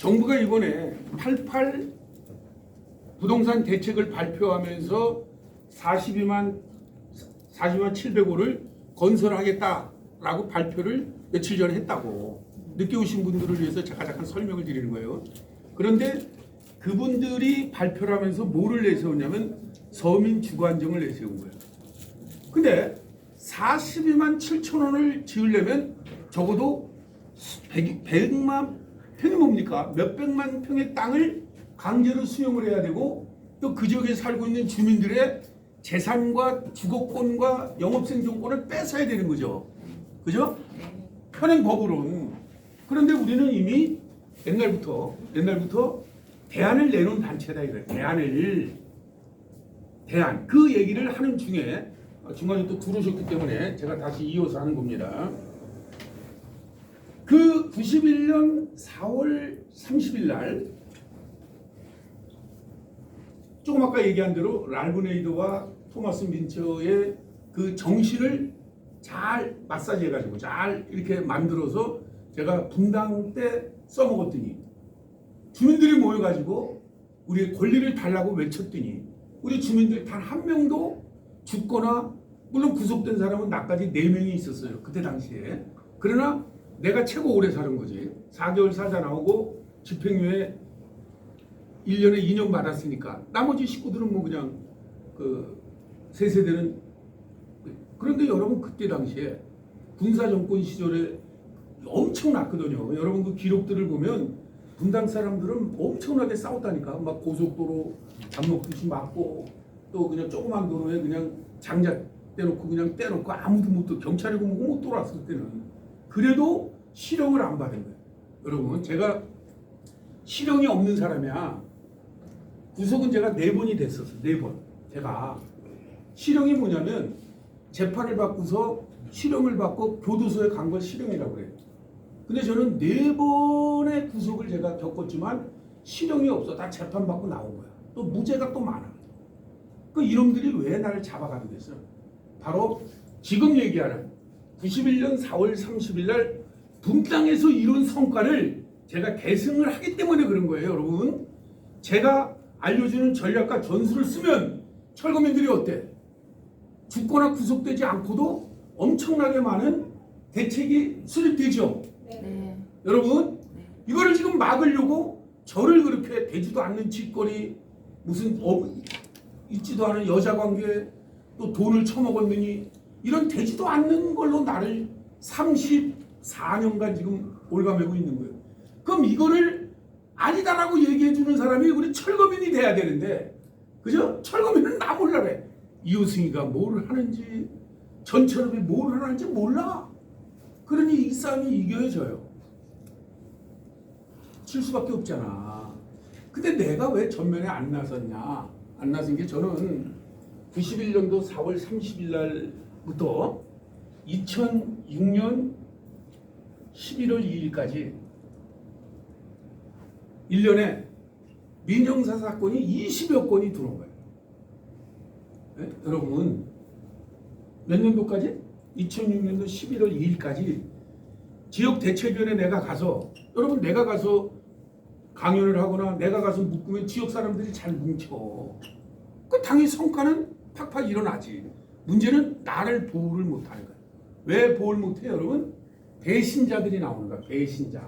정부가 이번에 88 부동산 대책을 발표하면서 42만 700호를 건설하겠다라고 발표를 며칠 전에 했다고. 늦게 오신 분들을 위해서 잠깐 설명을 드리는 거예요. 그런데 그분들이 발표를 하면서 뭐를 내세웠냐면 서민 주거 안정을 내세운 거예요. 근데 42만 7천 원을 지으려면 적어도 100만 평이 뭡니까? 몇백만 평의 땅을 강제로 수용을 해야 되고 또 그 지역에 살고 있는 주민들의 재산과 주거권과 영업생존권을 뺏어야 되는 거죠. 그죠? 현행법으로는. 그런데 우리는 이미 옛날부터 대안을 내놓은 단체다 이거예요. 대안. 그 얘기를 하는 중에 중간에 또 들어오셨기 때문에 제가 다시 이어서 하는 겁니다. 그 91년 4월 30일 날 조금 아까 얘기한 대로 랄프 네이더와 토마스 민처의 그 정신을 잘 마사지 해가지고 잘 이렇게 만들어서 제가 분당 때 써먹었더니 주민들이 모여가지고 우리의 권리를 달라고 외쳤더니 우리 주민들 단 한 명도 죽거나 물론 구속된 사람은 나까지 4명이 있었어요. 그때 당시에. 그러나 내가 최고 오래 사는 거지. 4개월 사자 나오고 집행유예 1년에 2년 받았으니까 나머지 식구들은 뭐 그냥 그 세세대는. 그런데 여러분 그때 당시에 군사정권 시절에 엄청났거든요. 여러분 그 기록들을 보면 분당 사람들은 엄청나게 싸웠다니까. 막 고속도로 밥 먹듯이 막고 또 그냥 조그만 도로에 그냥 장작 떼놓고 그냥 떼놓고 아무도 못 경찰이고 뭐고 못 돌아왔을 때는. 그래도 실형을 안 받은 거예요. 여러분 제가 실형이 없는 사람이야. 구속은 제가 4번이 됐었어요. 4번. 제가 실형이 뭐냐면 재판을 받고서 실형을 받고 교도소에 간 걸 실형이라고 그래요. 근데 저는 4번의 구속을 제가 겪었지만 실형이 없어. 다 재판받고 나온 거야. 또 무죄가 또 많아. 그 이놈들이 왜 나를 잡아가게 됐어요? 바로 지금 얘기하는 91년 4월 30일 날 분당에서 이룬 성과를 제가 계승을 하기 때문에 그런 거예요. 여러분 제가 알려주는 전략과 전술을 쓰면 철거민들이 어때? 죽거나 구속되지 않고도 엄청나게 많은 대책이 수립되죠. 네. 여러분 이거를 지금 막으려고 저를 그렇게 되지도 않는 짓거리 무슨 있지도 않은 여자관계 또 돈을 처먹었느니 이런 되지도 않는 걸로 나를 34년간 지금 올가매고 있는 거예요. 그럼 이거를 아니다라고 얘기해주는 사람이 우리 철거민이 돼야 되는데 그죠? 철거민은 나 몰라래. 이호승이가 뭘 하는지 전철업이 뭘 하는지 몰라. 그러니 이 싸움이 이겨져요. 질 수밖에 없잖아. 근데 내가 왜 전면에 안 나섰냐? 안 나선 게 저는 91년도 4월 30일 날부터 2006년 11월 2일까지 1년에 민형사 사건이 20여 건이 들어온 거예요. 네? 여러분 몇 년도까지? 2006년도 11월 2일까지 지역대책위원회 내가 가서 여러분 내가 가서 강연을 하거나 내가 가서 묶으면 지역 사람들이 잘 뭉쳐. 그 당연히 성과는 팍팍 일어나지. 문제는 나를 보호를 못하는 거야. 왜 보호를 못해 여러분? 배신자들이 나오는 거야. 배신자.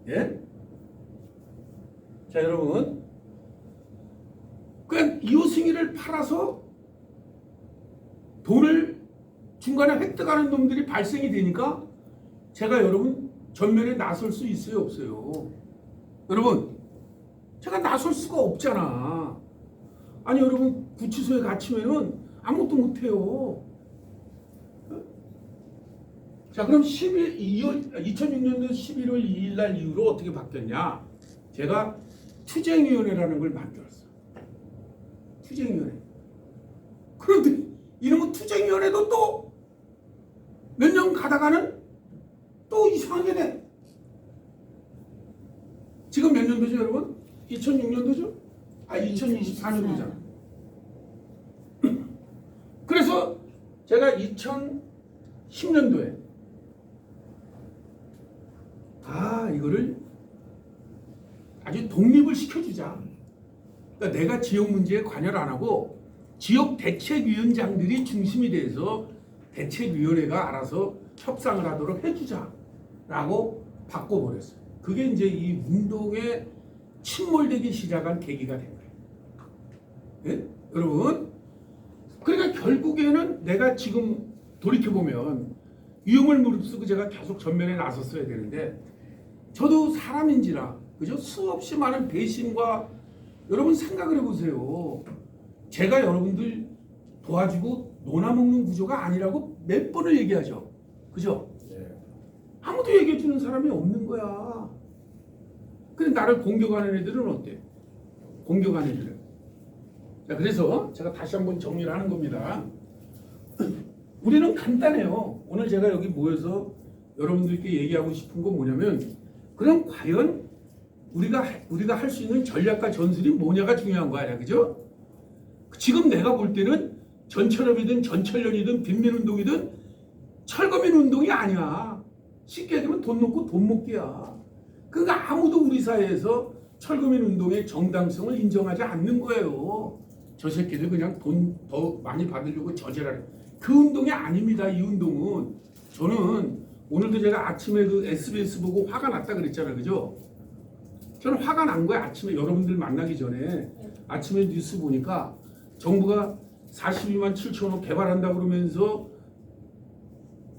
예? 자 여러분 그냥 이호승이를 팔아서 돈을 중간에 획득하는 놈들이 발생이 되니까 제가 여러분 전면에 나설 수 있어요 없어요? 여러분 제가 나설 수가 없잖아. 아니 여러분 구치소에 갇히면은 아무것도 못해요. 자 그럼 2006년도 11월 2일 날 이후로 어떻게 바뀌었냐? 제가 투쟁위원회라는 걸 만들었어요. 투쟁위원회. 그런데 이놈의 투쟁위원회도 또 몇 년 가다가는 또 이상하게 돼. 지금 몇 년도죠 여러분? 2006년도죠? 2024년도잖아. 그래서 제가 2010년도에 이거를 아주 독립을 시켜주자. 그러니까 내가 지역 문제에 관여를 안 하고 지역 대책위원장들이 중심이 돼서 대책위원회가 알아서 협상을 하도록 해주자라고 바꿔버렸어요. 그게 이제 이 운동에 침몰되기 시작한 계기가 된 거예요. 네? 여러분, 그러니까 결국에는 내가 지금 돌이켜보면 위험을 무릅쓰고 제가 계속 전면에 나섰어야 되는데 저도 사람인지라 그죠? 수없이 많은 배신과 여러분 생각을 해보세요. 제가 여러분들 도와주고 논아먹는 구조가 아니라고 몇 번을 얘기하죠. 그죠? 아무도 얘기해주는 사람이 없는 거야. 근데 나를 공격하는 애들은 어때? 공격하는 애들은. 자, 그래서 제가 다시 한번 정리를 하는 겁니다. 우리는 간단해요. 오늘 제가 여기 모여서 여러분들께 얘기하고 싶은 건 뭐냐면 그럼 과연 우리가 할 수 있는 전략과 전술이 뭐냐가 중요한 거 아니야. 그죠? 지금 내가 볼 때는 전철협이든 전철련이든 빈민운동이든 철거민 운동이 아니야. 쉽게 얘기하면 돈 놓고 돈 먹기야. 그러니까 아무도 우리 사회에서 철거민 운동의 정당성을 인정하지 않는 거예요. 저 새끼들 그냥 돈 더 많이 받으려고 저지랄. 그 운동이 아닙니다. 이 운동은. 저는 오늘도 제가 아침에 그 SBS 보고 화가 났다 그랬잖아요. 그죠? 저는 화가 난 거예요. 아침에 여러분들 만나기 전에 아침에 뉴스 보니까 정부가 42만 7천억 개발한다 그러면서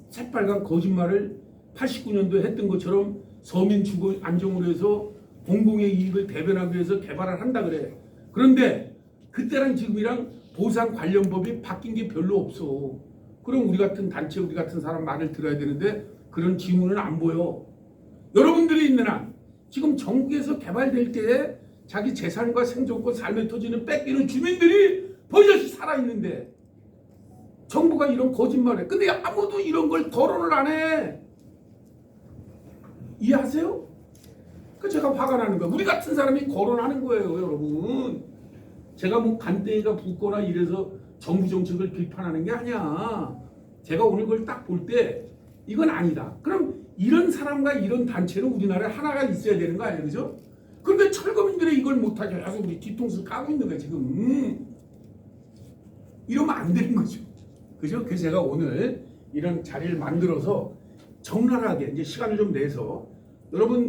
새빨간 거짓말을 89년도에 했던 것처럼 서민 주거 안정으로 해서 공공의 이익을 대변하기 위해서 개발을 한다 그래. 그런데 그때랑 지금이랑 보상 관련 법이 바뀐 게 별로 없어. 그럼 우리 같은 단체, 우리 같은 사람 말을 들어야 되는데 그런 지문은 안 보여. 여러분들이 있는 한 지금 전국에서 개발될 때에 자기 재산과 생존권, 삶의 토지는 뺏기는 주민들이 버젓이 살아있는데 정부가 이런 거짓말을 해. 근데 아무도 이런 걸 거론을 안 해. 이해하세요? 그 제가 화가 나는 거예요. 우리 같은 사람이 거론하는 거예요, 여러분. 제가 뭐 간땡이가 붓거나 이래서 정부 정책을 비판하는 게 아니야. 제가 오늘 그걸 딱 볼 때 이건 아니다. 그럼 이런 사람과 이런 단체는 우리나라에 하나가 있어야 되는 거 아니에요, 그죠? 그런데 철거민들이 이걸 못하게 해서 우리 뒤통수를 까고 있는 거야 지금. 이러면 안 되는 거죠, 그죠? 그래서 제가 오늘 이런 자리를 만들어서 적나라하게 이제 시간을 좀 내서 여러분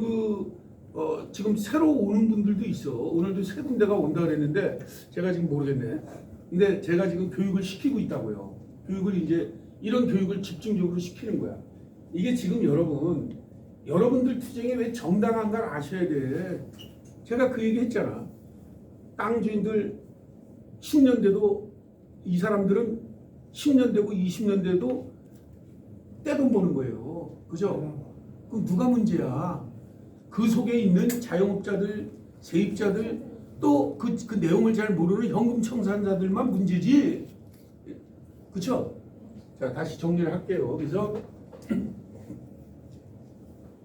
지금 새로 오는 분들도 있어. 오늘도 세 군데가 온다 그랬는데 제가 지금 모르겠네. 근데 제가 지금 교육을 시키고 있다고요. 교육을 이제 이런 교육을 집중적으로 시키는 거야. 이게 지금 여러분들 투쟁이 왜 정당한 걸 아셔야 돼. 제가 그 얘기 했잖아. 땅 주인들 10년 돼도 이 사람들은 10년 되고 20년 돼도 떼돈 버는 거예요. 그죠? 그럼 누가 문제야? 그 속에 있는 자영업자들, 세입자들, 또 그 내용을 잘 모르는 현금 청산자들만 문제지. 그렇죠? 자, 다시 정리를 할게요. 그래서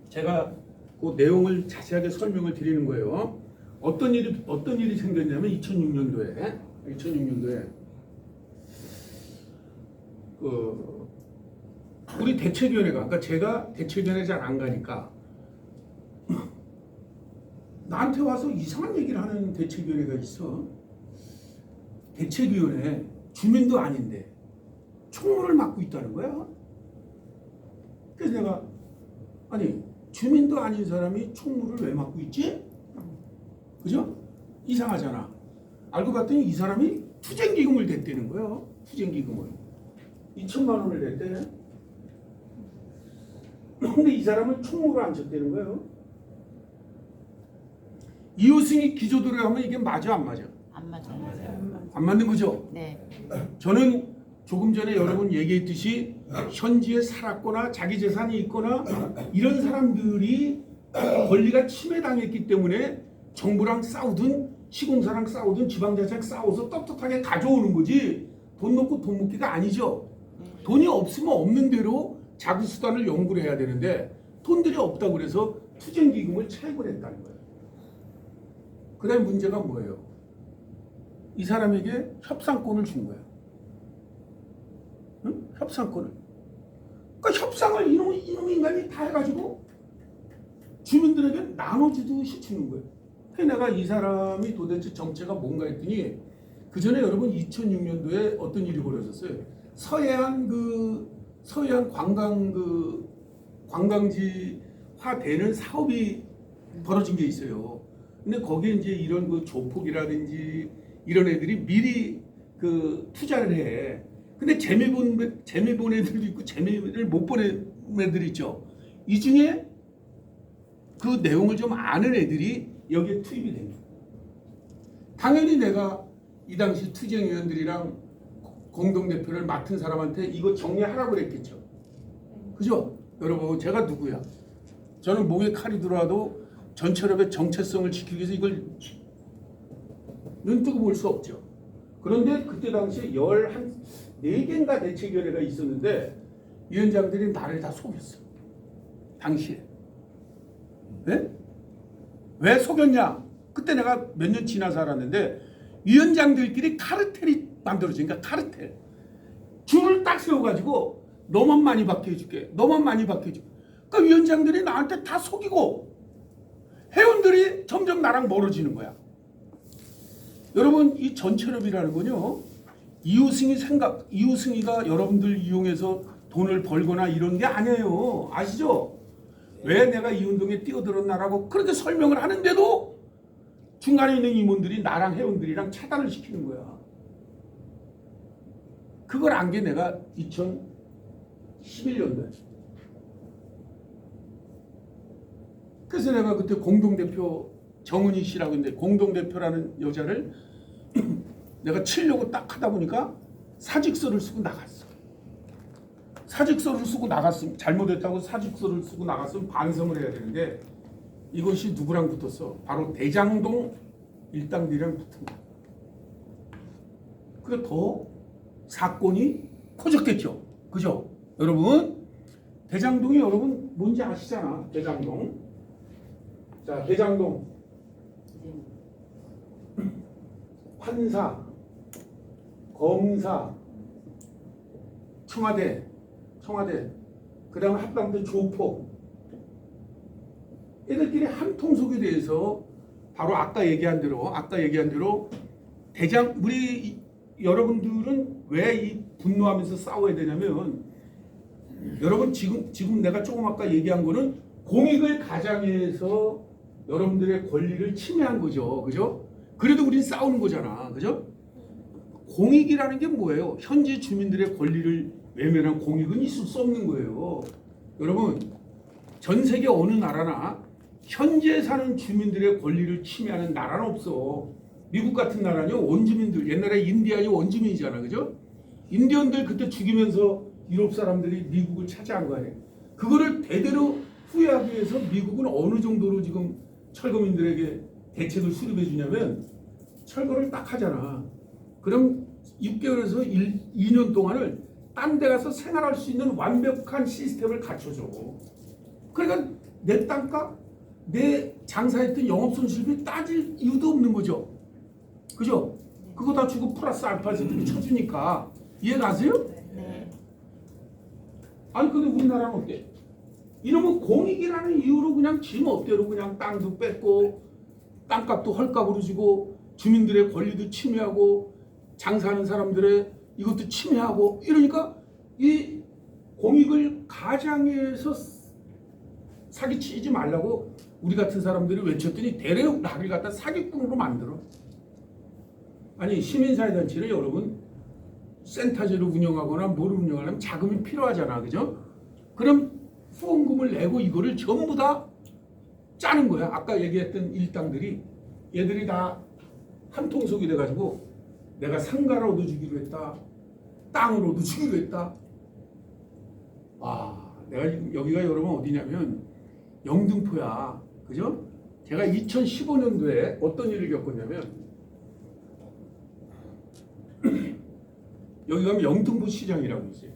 제가 그 내용을 자세하게 설명을 드리는 거예요. 어떤 일이 생겼냐면 2006년도에 우리 대책위원회가, 그러니까 제가 대책위원회 잘 안 가니까 나한테 와서 이상한 얘기를 하는 대책위원회가 있어. 대책위원회 주민도 아닌데 총무를 맡고 있다는 거야. 그래서 내가 아니 주민도 아닌 사람이 총무를 왜 맡고 있지? 그죠? 이상하잖아. 알고 봤더니 이 사람이 투쟁기금을 댔다는 거예요. 투쟁기금을 2천만 원을 냈대. 근데 이 사람은 총무를 앉혔다는 거예요. 이호승이 기조대로 하면 이게 맞아 안 맞아? 안 맞아. 안 맞는 거죠? 네. 저는 조금 전에 여러분 얘기했듯이 현지에 살았거나 자기 재산이 있거나 이런 사람들이 권리가 침해당했기 때문에 정부랑 싸우든 시공사랑 싸우든 지방자치랑 싸워서 떳떳하게 가져오는 거지 돈 놓고 돈 먹기가 아니죠. 돈이 없으면 없는 대로 자구수단을 연구를 해야 되는데 돈들이 없다고 그래서 투쟁기금을 차입을 했다는 거예요. 그 다음에 문제가 뭐예요? 이 사람에게 협상권을 준 거야. 응? 협상권을. 그러니까 협상을 이놈 인간이 다 해가지고 주민들에게 나눠주듯이 주는 거예요. 그래서 내가 이 사람이 도대체 정체가 뭔가 했더니 그 전에 여러분 2006년도에 어떤 일이 벌어졌어요. 서해안 관광지화 되는 사업이 벌어진 게 있어요. 근데 거기에 이제 이런 그 조폭이라든지 이런 애들이 미리 그 투자를 해. 근데 재미 본 애들도 있고 재미를 못 본 애들이 있죠. 이 중에 그 내용을 좀 아는 애들이 여기에 투입이 됩니다. 당연히 내가 이 당시 투쟁위원들이랑 공동대표를 맡은 사람한테 이거 정리하라고 그랬겠죠. 그죠? 여러분, 제가 누구야? 저는 목에 칼이 들어와도 전철업의 정체성을 지키기 위해서 이걸 눈 뜨고 볼 수 없죠. 그런데 그때 당시에 14개인가 대책위원회가 있었는데 위원장들이 나를 다 속였어. 당시에. 네? 왜 속였냐? 그때 내가 몇 년 지나서 알았는데 위원장들끼리 카르텔이 만들어진 거야. 카르텔. 줄을 딱 세워가지고 너만 많이 받게 해줄게. 너만 많이 받게 해줄게. 그러니까 위원장들이 나한테 다 속이고 회원들이 점점 나랑 멀어지는 거야. 여러분, 이 전철업이라는 건요, 이웃승이가 여러분들 이용해서 돈을 벌거나 이런 게 아니에요. 아시죠? 왜 내가 이 운동에 뛰어들었나라고 그렇게 설명을 하는데도 중간에 있는 임원들이 나랑 회원들이랑 차단을 시키는 거야. 그걸 안 게 내가 2011년도에. 그래서 내가 그때 공동대표 정은희 씨라고 했는데 공동대표라는 여자를 내가 치려고 딱 하다 보니까 사직서를 쓰고 나갔어. 사직서를 쓰고 나갔으면 잘못했다고 사직서를 쓰고 나갔으면 반성을 해야 되는데 이것이 누구랑 붙었어? 바로 대장동 일당들이랑 붙은 거야. 그게 더 사건이 커졌겠죠. 그죠? 여러분, 대장동이 여러분 뭔지 아시잖아. 대장동. 자, 대장동 판사, 검사, 청와대, 그 다음에 합당된 조폭, 애들끼리 한 통속에 대해서 바로 아까 얘기한 대로 우리 여러분들은 왜 이 분노하면서 싸워야 되냐면 여러분 지금 내가 조금 아까 얘기한 거는 공익을 가장해서 여러분들의 권리를 침해한 거죠. 그죠? 그래도 우린 싸우는 거잖아. 그죠? 공익이라는 게 뭐예요? 현지 주민들의 권리를 외면한 공익은 있을 수 없는 거예요. 여러분, 전 세계 어느 나라나 현지에 사는 주민들의 권리를 침해하는 나라는 없어. 미국 같은 나라는요, 원주민들, 옛날에 인디안이 원주민이잖아. 그죠? 인디언들 그때 죽이면서 유럽 사람들이 미국을 차지한 거 아니에요. 그거를 대대로 후회하기 위해서 미국은 어느 정도로 지금 철거민들에게 대책을 수립해 주냐면 철거를 딱 하잖아. 그럼 6개월에서 2년 동안을 딴 데 가서 생활할 수 있는 완벽한 시스템을 갖춰줘. 그러니까 내 땅값, 내 장사했던 영업손실비 따질 이유도 없는 거죠. 그죠? 그거 다 주고 플러스 알파에서 쳐주니까. 이해가세요? 네. 아니 근데 우리나라는 어때? 이러면 공익이라는 이유로 그냥 지 멋대로 그냥 땅도 뺏고 땅값도 헐값으로 주고 주민들의 권리도 침해하고 장사하는 사람들의 이것도 침해하고 이러니까 이 공익을 가장해서 사기치지 말라고 우리 같은 사람들이 외쳤더니 대략 나를 갖다 사기꾼으로 만들어. 아니 시민사회단체를 여러분 센터제로 운영하거나 뭐를 운영하려면 자금이 필요하잖아. 그죠? 그럼 후원금을 내고 이거를 전부 다 짜는 거야. 아까 얘기했던 일당들이 얘들이 다 한 통속이 돼가지고 내가 상가를 얻어주기로 했다. 땅을 얻어주기로 했다. 와, 내가 지금 여기가 여러분 어디냐면 영등포야. 그죠? 제가 2015년도에 어떤 일을 겪었냐면 여기 가면 영등포 시장이라고 있어요.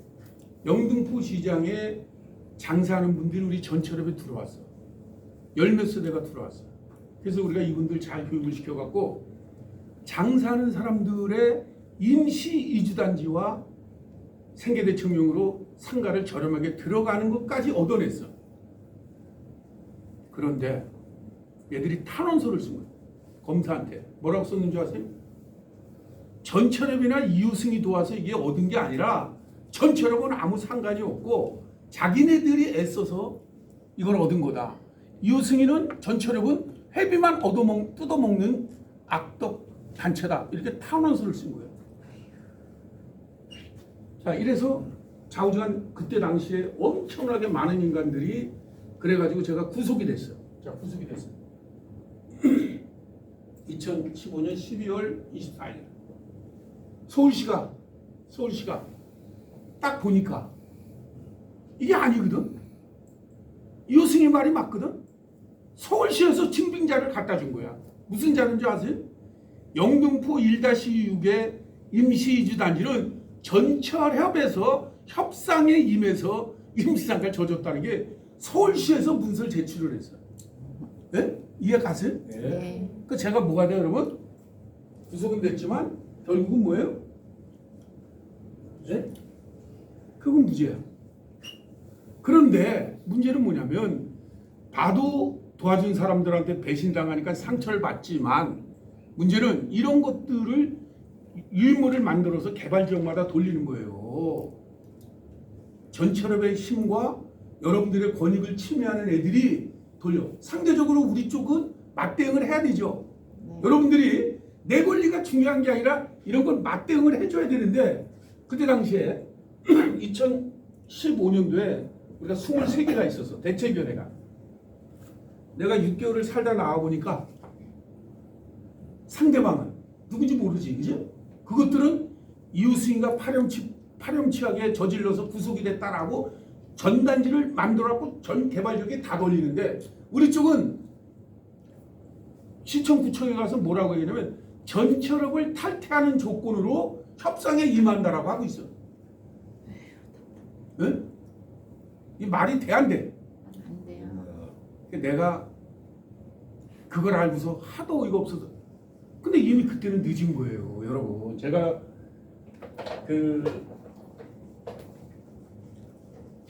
영등포 시장에 장사하는 분들이 우리 전철업에 들어왔어. 열몇 세대가 들어왔어. 그래서 우리가 이분들 잘 교육을 시켜갖고 장사하는 사람들의 임시 이주단지와 생계대청용으로 상가를 저렴하게 들어가는 것까지 얻어냈어. 그런데 얘들이 탄원서를 쓴 거야. 검사한테 뭐라고 썼는지 아세요? 전철협이나 이유승이 도와서 이게 얻은 게 아니라 전철협은 아무 상관이 없고 자기네들이 애써서 이걸 얻은 거다. 이유승이는 전철협은 회비만 뜯어먹는 악덕 단체다. 이렇게 탄원서를 쓴 거예요. 자, 이래서 좌우지간 그때 당시에 엄청나게 많은 인간들이 그래가지고 제가 구속이 됐어요. 자, 구속이 됐어요. 2015년 12월 24일 서울시가 딱 보니까 이게 아니거든. 이호승이 말이 맞거든. 서울시에서 증빙자를 갖다 준 거야. 무슨 자료인지 아세요? 영등포 1-6의 임시이주단지는 전철협에서 협상에 임해서 임시상가를 져줬다는 게 서울시에서 문서를 제출을 했어요. 네? 이해 가세요? 네. 그 제가 뭐가 돼요, 여러분? 구속은 됐지만 결국은 뭐예요? 네? 그건 무죄야. 그런데 문제는 뭐냐면 봐도 도와준 사람들한테 배신당하니까 상처를 받지만 문제는 이런 것들을 유인물을 만들어서 개발 지역마다 돌리는 거예요. 전철협의 힘과 여러분들의 권익을 침해하는 애들이 돌려. 상대적으로 우리 쪽은 맞대응을 해야 되죠. 네. 여러분들이 내 권리가 중요한 게 아니라 이런 걸 맞대응을 해줘야 되는데 그때 당시에 2015년도에 우리가 23개가 있었어. 대책위원회가. 내가 6개월을 살다 나와보니까 상대방은 누군지 모르지, 그죠? 그것들은 이웃수인가 파렴치하게 저질러서 구속이 됐다라고 전단지를 만들어갖고 전 개발력에 다 돌리는데 우리 쪽은 시청 구청에 가서 뭐라고 얘기하냐면 전철협을 탈퇴하는 조건으로 협상에 임한다라고 하고 있어. 네? 이 말이 돼 안 돼? 안 돼요. 내가 그걸 알고서 하도 어이가 없어서 근데 이미 그때는 늦은 거예요, 여러분. 제가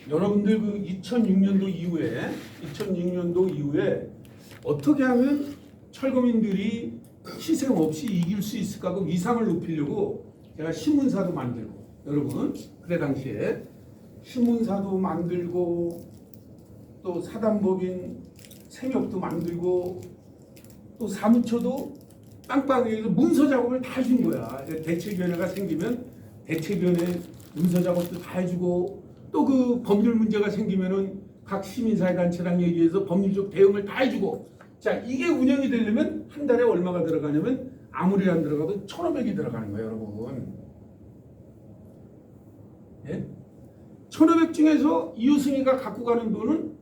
여러분들 2006년도 이후에 어떻게 하면 철거민들이 희생 없이 이길 수 있을까 그 위상을 높이려고 제가 신문사도 만들고 여러분 그때 당시에 신문사도 만들고 또 사단법인 생협도 만들고 또 사무처도 빵빵하게 문서 작업을 다 해준 거야. 대책위원회가 생기면 대책위원회 문서 작업도 다 해주고 또 그 법률 문제가 생기면은 각 시민사회단체랑 얘기해서 법률적 대응을 다 해주고 자 이게 운영이 되려면 한 달에 얼마가 들어가냐면 아무리 안 들어가도 1,500이 들어가는 거예요, 여러분. 예? 1,500 중에서 이웃승이가 갖고 가는 돈은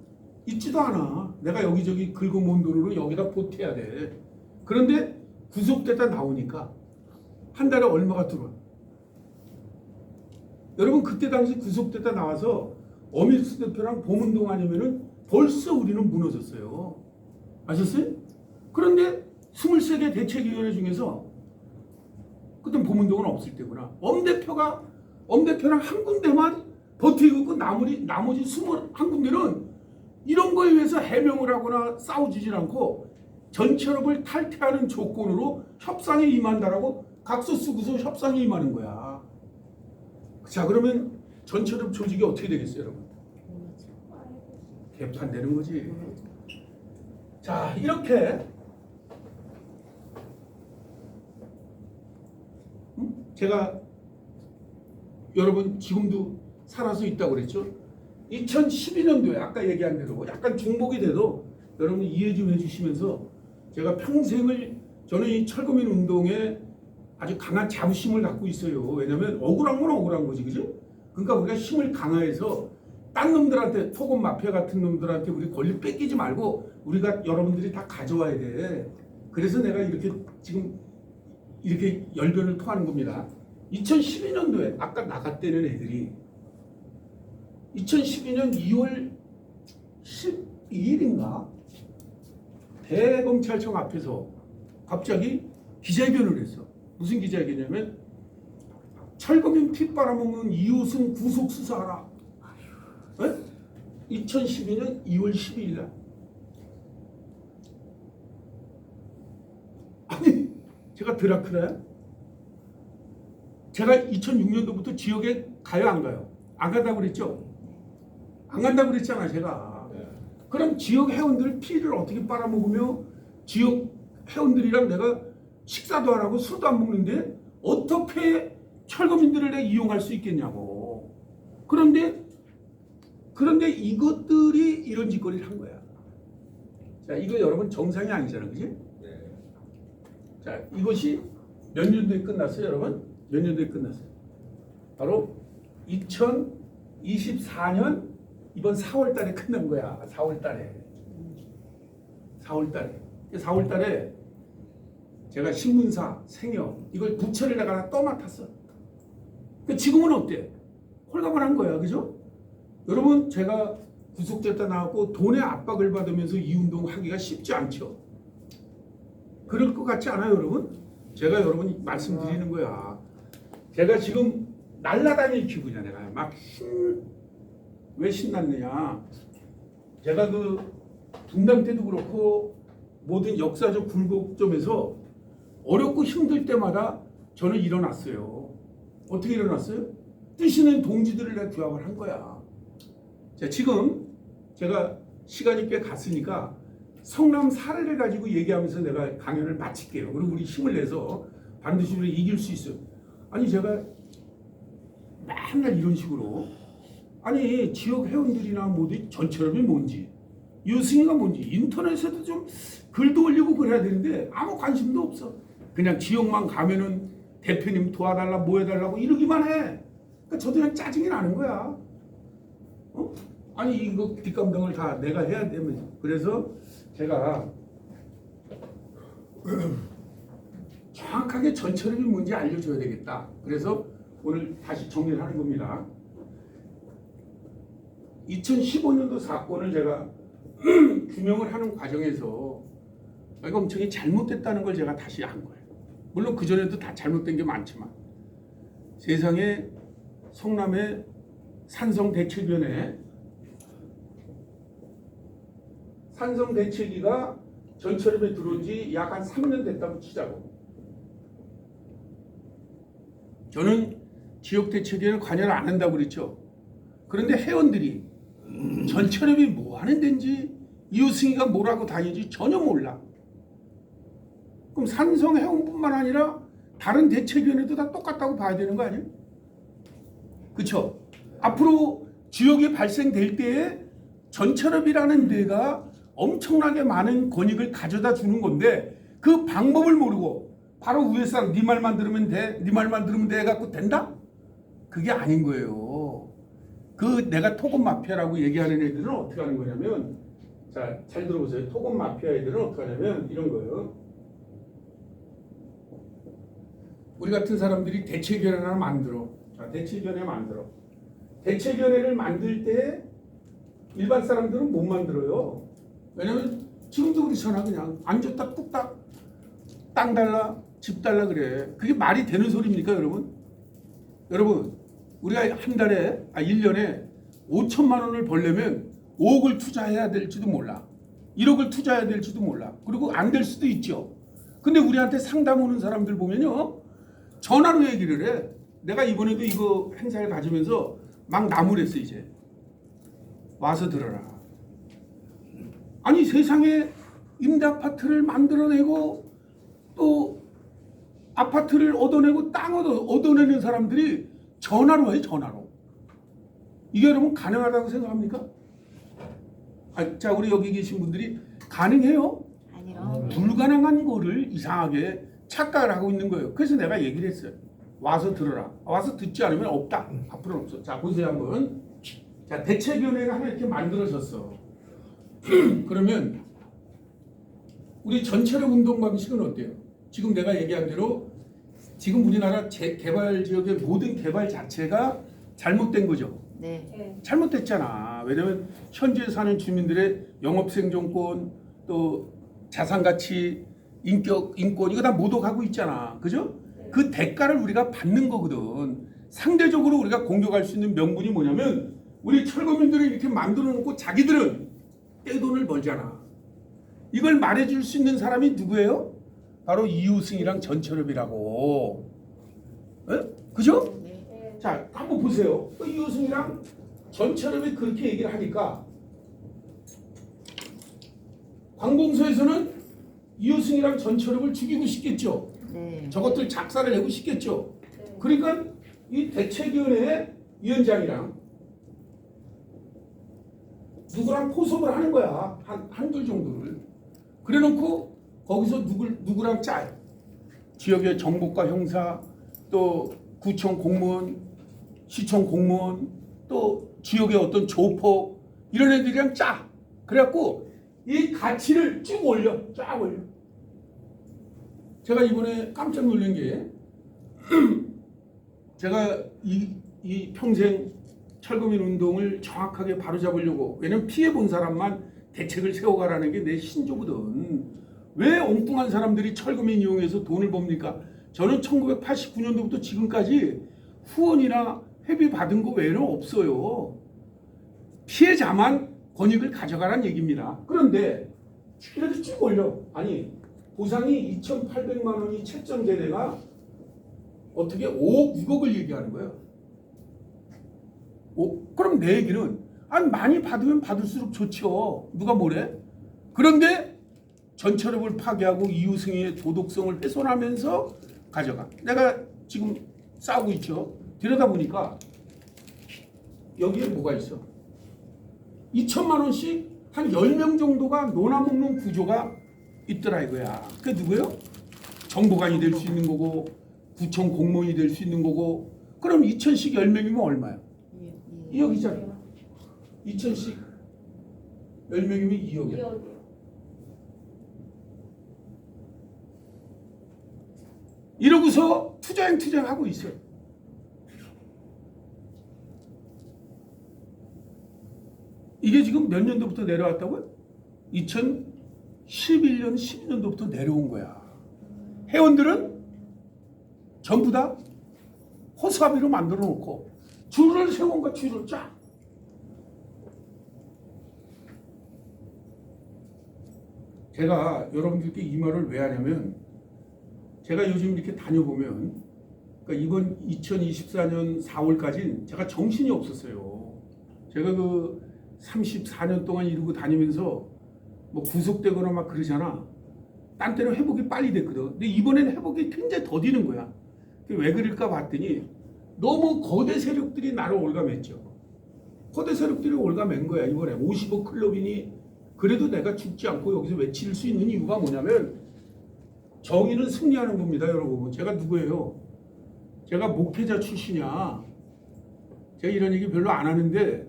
있지도 않아. 내가 여기저기 긁어모은 돈으로 여기다 보태야 돼. 그런데 구속됐다 나오니까 한 달에 얼마가 들어와? 여러분 그때 당시 구속됐다 나와서 어밀수 대표랑 범운동 아니면은 벌써 우리는 무너졌어요. 아셨어요? 그런데 23개 대책위원회 중에서 그때 범운동은 없을 때구나. 엄 대표랑 한 군데만 버티고 있고 나머지 21군데는 이런 거에 의해서 해명을 하거나 싸우지질 않고 전철협을 탈퇴하는 조건으로 협상에 임한다라고 각서 쓰고서 협상에 임하는 거야. 자 그러면 전철협 조직이 어떻게 되겠어요, 여러분? 개판되는 거지. 자 이렇게 제가 여러분 지금도 살아서 있다고 그랬죠. 2012년도에 아까 얘기한 대로 약간 중복이 돼도 여러분 이해 좀 해주시면서 제가 평생을 저는 이 철거민 운동에 아주 강한 자부심을 갖고 있어요. 왜냐하면 억울한 건 억울한 거지, 그죠? 그러니까 우리가 힘을 강화해서 딴 놈들한테 토건 마피아 같은 놈들한테 우리 권리 뺏기지 말고 우리가 여러분들이 다 가져와야 돼. 그래서 내가 이렇게 지금 이렇게 열변을 토하는 겁니다. 2012년도에 아까 나갔다는 애들이 2012년 2월 12일인가 대검찰청 앞에서 갑자기 기자회견을 했어. 무슨 기자회견이냐면 철거민 피 빨아먹는 이웃은 구속 수사하라. 2012년 2월 12일 날 제가 드라큘라야? 제가 2006년도부터 지역에 가요 안 가요? 안 간다고 그랬죠? 안 간다고 그랬잖아 제가. 그럼 지역 회원들 피를 어떻게 빨아먹으며 지역 회원들이랑 내가 식사도 안 하고 술도 안 먹는데 어떻게 철거민들을 내가 이용할 수 있겠냐고. 그런데 이것들이 이런 짓거리를 한 거야. 자, 이거 여러분 정상이 아니잖아, 그지? 자, 이것이 몇 년도에 끝났어요, 여러분? 몇 년도에 끝났어요? 바로 2024년 이번 4월 달에 끝난 거야. 4월 달에. 4월 달에 제가 신문사, 생협 이걸 부처를 내가 떠맡았어. 지금은 어때? 홀가분한 거야, 그죠? 여러분, 제가 구속됐다 나왔고 돈의 압박을 받으면서 이 운동 하기가 쉽지 않죠. 그럴 것 같지 않아요, 여러분? 제가 여러분 말씀드리는 거야. 제가 지금 날라다닐 기분이야, 내가 왜 신났느냐? 제가 그 분당 때도 그렇고 모든 역사적 굴곡점에서 어렵고 힘들 때마다 저는 일어났어요. 어떻게 일어났어요? 뛰시는 동지들을 내가 규합을 한 거야. 자, 지금 제가 시간이 꽤 갔으니까 성남 사례를 가지고 얘기하면서 내가 강연을 마칠게요. 그리고 우리 힘을 내서 반드시 우리 이길 수 있어요. 아니 제가 맨날 이런 식으로 아니 지역 회원들이나 모두 전철업이 뭔지 유승이가 뭔지 인터넷에도 좀 글도 올리고 그래야 되는데 아무 관심도 없어. 그냥 지역만 가면은 대표님 도와달라 뭐 해달라고 이러기만 해. 그러니까 저도 그냥 짜증이 나는 거야. 아니 이거 뒷감당을 다 내가 해야 되면서. 그래서 제가 정확하게 전철업이 뭔지 알려줘야 되겠다. 그래서 오늘 다시 정리를 하는 겁니다. 2015년도 사건을 제가 규명을 하는 과정에서 이거 엄청히 잘못됐다는 걸 제가 다시 한 거예요. 물론 그전에도 다 잘못된 게 많지만 세상에 성남의 산성대책위원회 산성대책위가 전철업에 들어온 지 약 한 3년 됐다고 치자고. 저는 지역대책위에는 관여를 안 한다고 그랬죠. 그런데 회원들이 전철업이 뭐 하는 데인지 이웃승이가 뭐라고 다니지 전혀 몰라. 그럼 산성 회원뿐만 아니라 다른 대책위원회도 다 똑같다고 봐야 되는 거 아니에요? 그렇죠? 앞으로 지역이 발생될 때에 전철업이라는 데가 엄청나게 많은 권익을 가져다 주는 건데 그 방법을 모르고 바로 위에 사람 네 말만 들으면 돼, 네 말만 들으면 돼 갖고 된다? 그게 아닌 거예요. 그 내가 토건 마피아라고 얘기하는 애들은 어떻게 하는 거냐면, 자, 잘 들어보세요. 토건 마피아 애들은 어떻게 하냐면 이런 거예요. 우리 같은 사람들이 대책위원회 하나 만들어. 자, 대책위원회 만들어. 대책위원회를 만들 때 일반 사람들은 못 만들어요. 왜냐면 지금도 그렇잖아. 그냥 앉았다 뚝딱 땅 달라 집 달라 그래. 그게 말이 되는 소리입니까, 여러분? 여러분, 우리가 한 달에 1년에 5천만 원을 벌려면 5억을 투자해야 될지도 몰라. 1억을 투자해야 될지도 몰라. 그리고 안 될 수도 있죠. 근데 우리한테 상담 오는 사람들 보면요, 전화로 얘기를 해. 내가 이번에도 이거 행사를 가지면서 막 나무랬어. 이제 와서 들어라. 아니 세상에 임대 아파트를 만들어내고 또 아파트를 얻어내고 땅 얻어내는 사람들이 전화로 해. 전화로. 이게 여러분 가능하다고 생각합니까? 자, 우리 여기 계신 분들이 가능해요? 아니요. 불가능한 거를 이상하게 착각을 하고 있는 거예요. 그래서 내가 얘기를 했어요. 와서 들어라. 와서 듣지 않으면 없다. 앞으로는 없어. 자, 보세요 한번. 자, 대책위원회가 하나 이렇게 만들어졌어. 그러면 우리 전체적 운동 방식은 어때요? 지금 내가 얘기한 대로 지금 우리나라 개발 지역의 모든 개발 자체가 잘못된 거죠. 네. 잘못됐잖아. 왜냐면 현지에 사는 주민들의 영업생존권, 또 자산가치, 인권 이거 다 모독하고 있잖아. 그죠? 그 대가를 우리가 받는 거거든. 상대적으로 우리가 공격할 수 있는 명분이 뭐냐면 우리 철거민들을 이렇게 만들어 놓고 자기들은 떼돈을 벌잖아. 이걸 말해줄 수 있는 사람이 누구예요? 바로 이우승이랑 전철업이라고. 에? 그죠? 네. 자, 한번 보세요. 이우승이랑 전철업이 그렇게 얘기를 하니까 관공서에서는 이우승이랑 전철업을 죽이고 싶겠죠. 네. 저것들 작사를 내고 싶겠죠. 네. 그러니까 이 대책위원회 위원장이랑 누구랑 포섭을 하는 거야. 한둘 정도를. 그래 놓고 거기서 누구랑 짜. 지역의 정보과 형사, 또 구청 공무원, 시청 공무원, 또 지역의 어떤 조폭 이런 애들이랑 짜. 그래갖고 이 가치를 쭉 올려. 쫙 올려. 제가 이번에 깜짝 놀란 게 제가 이 평생 철거민 운동을 정확하게 바로잡으려고, 왜냐면 피해본 사람만 대책을 세워가라는 게 내 신조거든. 왜 엉뚱한 사람들이 철거민 이용해서 돈을 법니까? 저는 1989년도부터 지금까지 후원이나 회비 받은 거 외에는 없어요. 피해자만 권익을 가져가란 얘기입니다. 그런데 이렇게 쭉 올려. 아니, 보상이 2,800만 원이 책정되다가 어떻게 5억, 6억을 얘기하는 거예요. 그럼 내 얘기는 아니 많이 받으면 받을수록 좋죠. 누가 뭐래? 그런데 전철업을 파괴하고 이우승의 도덕성을 훼손하면서 가져가. 내가 지금 싸우고 있죠. 들여다보니까 여기에 뭐가 있어? 2천만 원씩 한 10명 정도가 논아먹는 구조가 있더라 이거야. 그게 누구예요? 정보관이 될 수 있는 거고 구청 공무원이 될 수 있는 거고. 그럼 2천씩 10명이면 얼마야? 2억이잖아. 2천씩 10명이면 2억이야. 2억이요. 이러고서 투쟁하고 있어요. 이게 지금 몇 년도부터 내려왔다고요? 2011년, 12년도부터 내려온 거야. 회원들은 전부 다 호수아비로 만들어 놓고 줄을 세운 거 줄을 쫙. 제가 여러분들께 이 말을 왜 하냐면 제가 요즘 이렇게 다녀보면 그러니까 이번 2024년 4월까지는 제가 정신이 없었어요. 제가 그 34년 동안 이러고 다니면서 뭐 구속되거나 막 그러잖아. 딴 때는 회복이 빨리 됐거든. 근데 이번에는 회복이 굉장히 더디는 거야. 왜 그럴까 봤더니 너무 거대 세력들이 나를 올가맸죠. 거대 세력들이 올가맨 거야. 이번에 50억 클럽이니 그래도 내가 죽지 않고 여기서 외칠 수 있는 이유가 뭐냐면 정의는 승리하는 겁니다. 여러분. 제가 누구예요? 제가 목회자 출신이야. 제가 이런 얘기 별로 안 하는데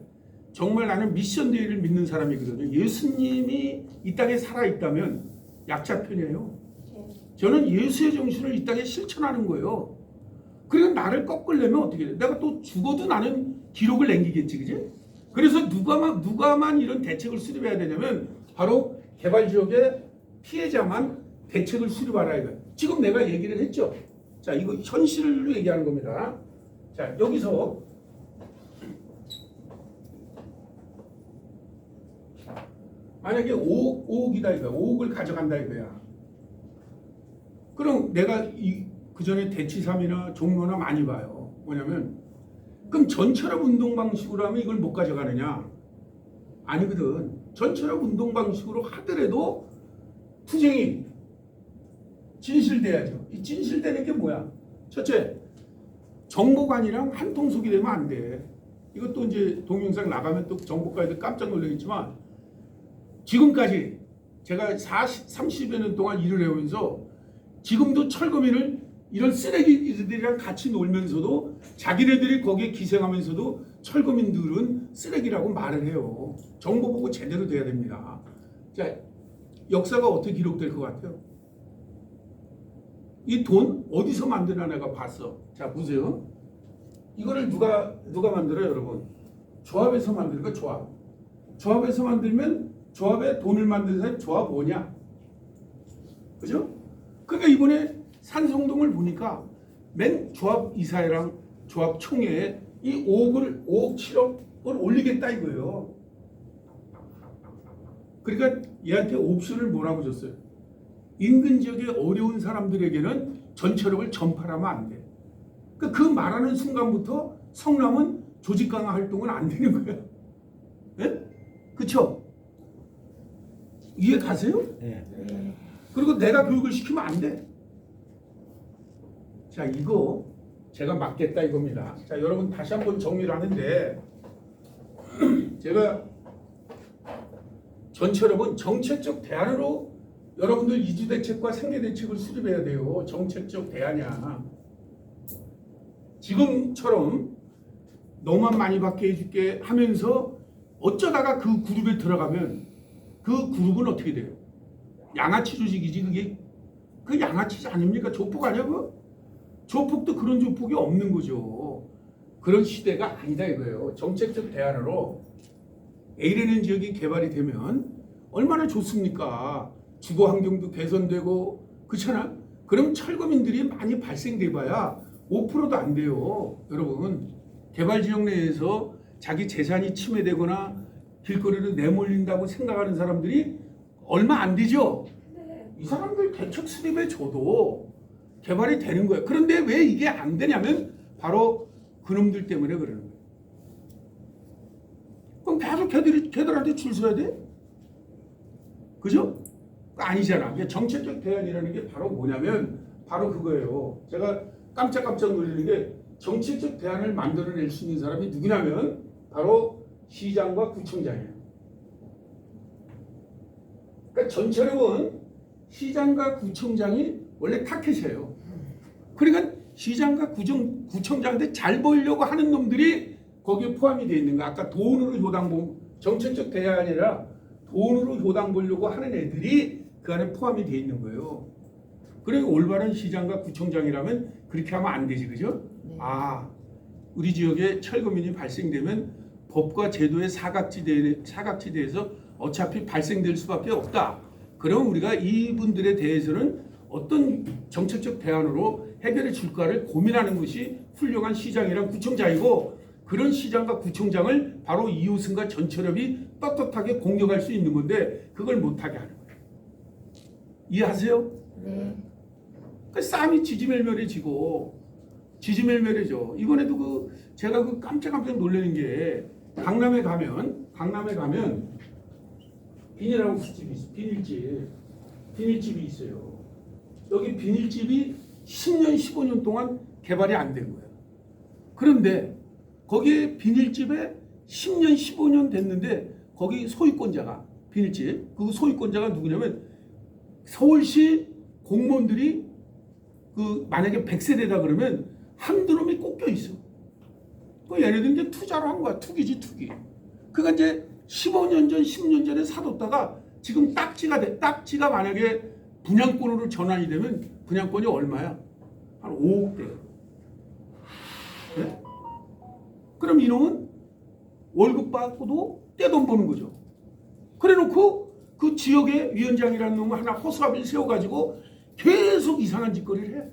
정말 나는 미션 데이를 믿는 사람이거든요. 예수님이 이 땅에 살아있다면 약자 편이에요. 저는 예수의 정신을 이 땅에 실천하는 거예요. 그리고 나를 꺾으려면 어떻게 돼? 내가 또 죽어도 나는 기록을 남기겠지, 그지? 그래서 누가만 이런 대책을 수립해야 되냐면 바로 개발 지역의 피해자만 대책을 수립하라 이거. 지금 내가 얘기를 했죠. 자, 이거 현실로 얘기하는 겁니다. 자, 여기서 만약에 5억이다 이거야. 5억을 가져간다 이거야. 그럼 내가 그 전에 대치삼이나 종로나 많이 봐요. 뭐냐면 그럼 전철업 운동 방식으로 하면 이걸 못 가져가느냐? 아니거든. 전철업 운동 방식으로 하더라도 투쟁이 진실돼야죠. 이 진실되는 게 뭐야? 첫째, 정보관이랑 한통속이 되면 안 돼. 이것도 이제 동영상 나가면 또 정보관에도 깜짝 놀라겠지만 지금까지 제가 30여 년 동안 일을 해오면서 지금도 철거민을 이런 쓰레기들이랑 같이 놀면서도 자기네들이 거기에 기생하면서도 철거민들은 쓰레기라고 말을 해요. 정보 보고 제대로 돼야 됩니다. 자, 역사가 어떻게 기록될 것 같아요? 이 돈 어디서 만드나 내가 봤어. 자, 보세요. 이거를 누가 만들어요, 여러분? 조합에서 만드는 거 조합. 조합에서 만들면 조합에 돈을 만드는 사람이 조합 뭐냐? 그죠? 그러니까 이번에 산성동을 보니까 맨 조합 이사회랑 조합 총회에 이 5억 7억을 올리겠다 이거예요. 그러니까 얘한테 옵션을 뭐라고 줬어요? 인근 지역의 어려운 사람들에게는 전철업을 전파하면 안 돼. 그 말하는 순간부터 성남은 조직 강화 활동은 안 되는 거야. 예? 그쵸? 이해 가세요? 네. 네. 그리고 내가 교육을 시키면 안 돼. 자, 이거 제가 맞겠다 이겁니다. 자, 여러분 다시 한번 정리를 하는데 제가 전철업은 정책적 대안으로 여러분들 이주대책과 생계대책을 수립해야 돼요. 정책적 대안이야. 지금처럼 너만 많이 받게 해줄게 하면서 어쩌다가 그 그룹에 들어가면 그 그룹은 어떻게 돼요? 양아치 조직이지 그게. 그 양아치지 아닙니까? 조폭 아니야 그거? 조폭도 그런 조폭이 없는 거죠. 그런 시대가 아니다 이거예요. 정책적 대안으로 A라는 지역이 개발이 되면 얼마나 좋습니까? 주거 환경도 개선되고 그렇잖아. 그럼 철거민들이 많이 발생돼 봐야 5%도 안 돼요. 여러분 개발 지역 내에서 자기 재산이 침해되거나 길거리로 내몰린다고 생각하는 사람들이 얼마 안 되죠. 이 사람들 대책 수립해 줘도 개발이 되는 거예요. 그런데 왜 이게 안 되냐면 바로 그놈들 때문에 그러는 거예요. 그럼 계속 걔들한테 줄 서야 돼? 그죠? 아니잖아. 정책적 대안이라는 게 바로 뭐냐면 바로 그거예요. 제가 깜짝깜짝 놀리는 게 정책적 대안을 만들어낼 수 있는 사람이 누구냐면 바로 시장과 구청장이에요. 그러니까 전철은 시장과 구청장이 원래 타켓이에요. 그러니까 시장과 구청장한테 잘 보이려고 하는 놈들이 거기에 포함이 되어 있는 거야. 아까 돈으로 효당 정책적 대안이 아니라 돈으로 효당 보려고 하는 애들이 그 안에 포함이 되어 있는 거예요. 그러니까 올바른 시장과 구청장이라면 그렇게 하면 안 되지, 그죠? 네. 아, 우리 지역에 철거민이 발생되면 법과 제도의 사각지대에서 어차피 발생될 수밖에 없다. 그럼 우리가 이분들에 대해서는 어떤 정책적 대안으로 해결해 줄까를 고민하는 것이 훌륭한 시장이랑 구청장이고, 그런 시장과 구청장을 바로 이호승과 전철업이 떳떳하게 공격할 수 있는 건데 그걸 못하게 하는 거예요. 이해하세요? 네. 그 싸움이 지지멜멜해지고 지지멜멜해져. 이번에도 제가 깜짝깜짝 놀라는 게 강남에 가면 비닐하우스집이 있어. 비닐집이 있어요. 여기 비닐집이 10년 15년 동안 개발이 안 된 거예요. 그런데 거기에 비닐집에 10년 15년 됐는데 거기 소유권자가 비닐집 그 소유권자가 누구냐면 서울시 공무원들이 만약에 100세대다 그러면 한두 놈이 꼽혀 있어. 그 얘네들 이제 투자로 한 거야. 투기지 투기. 그러니까 이제 15년 전 10년 전에 사뒀다가 지금 딱지가 만약에 분양권으로 전환이 되면 분양권이 얼마야? 한 5억대. 네? 그럼 이놈은 월급 받고도 떼돈 버는 거죠. 그래놓고 그 지역의 위원장이라는 놈을 하나 허수아비를 세워가지고 계속 이상한 짓거리를 해.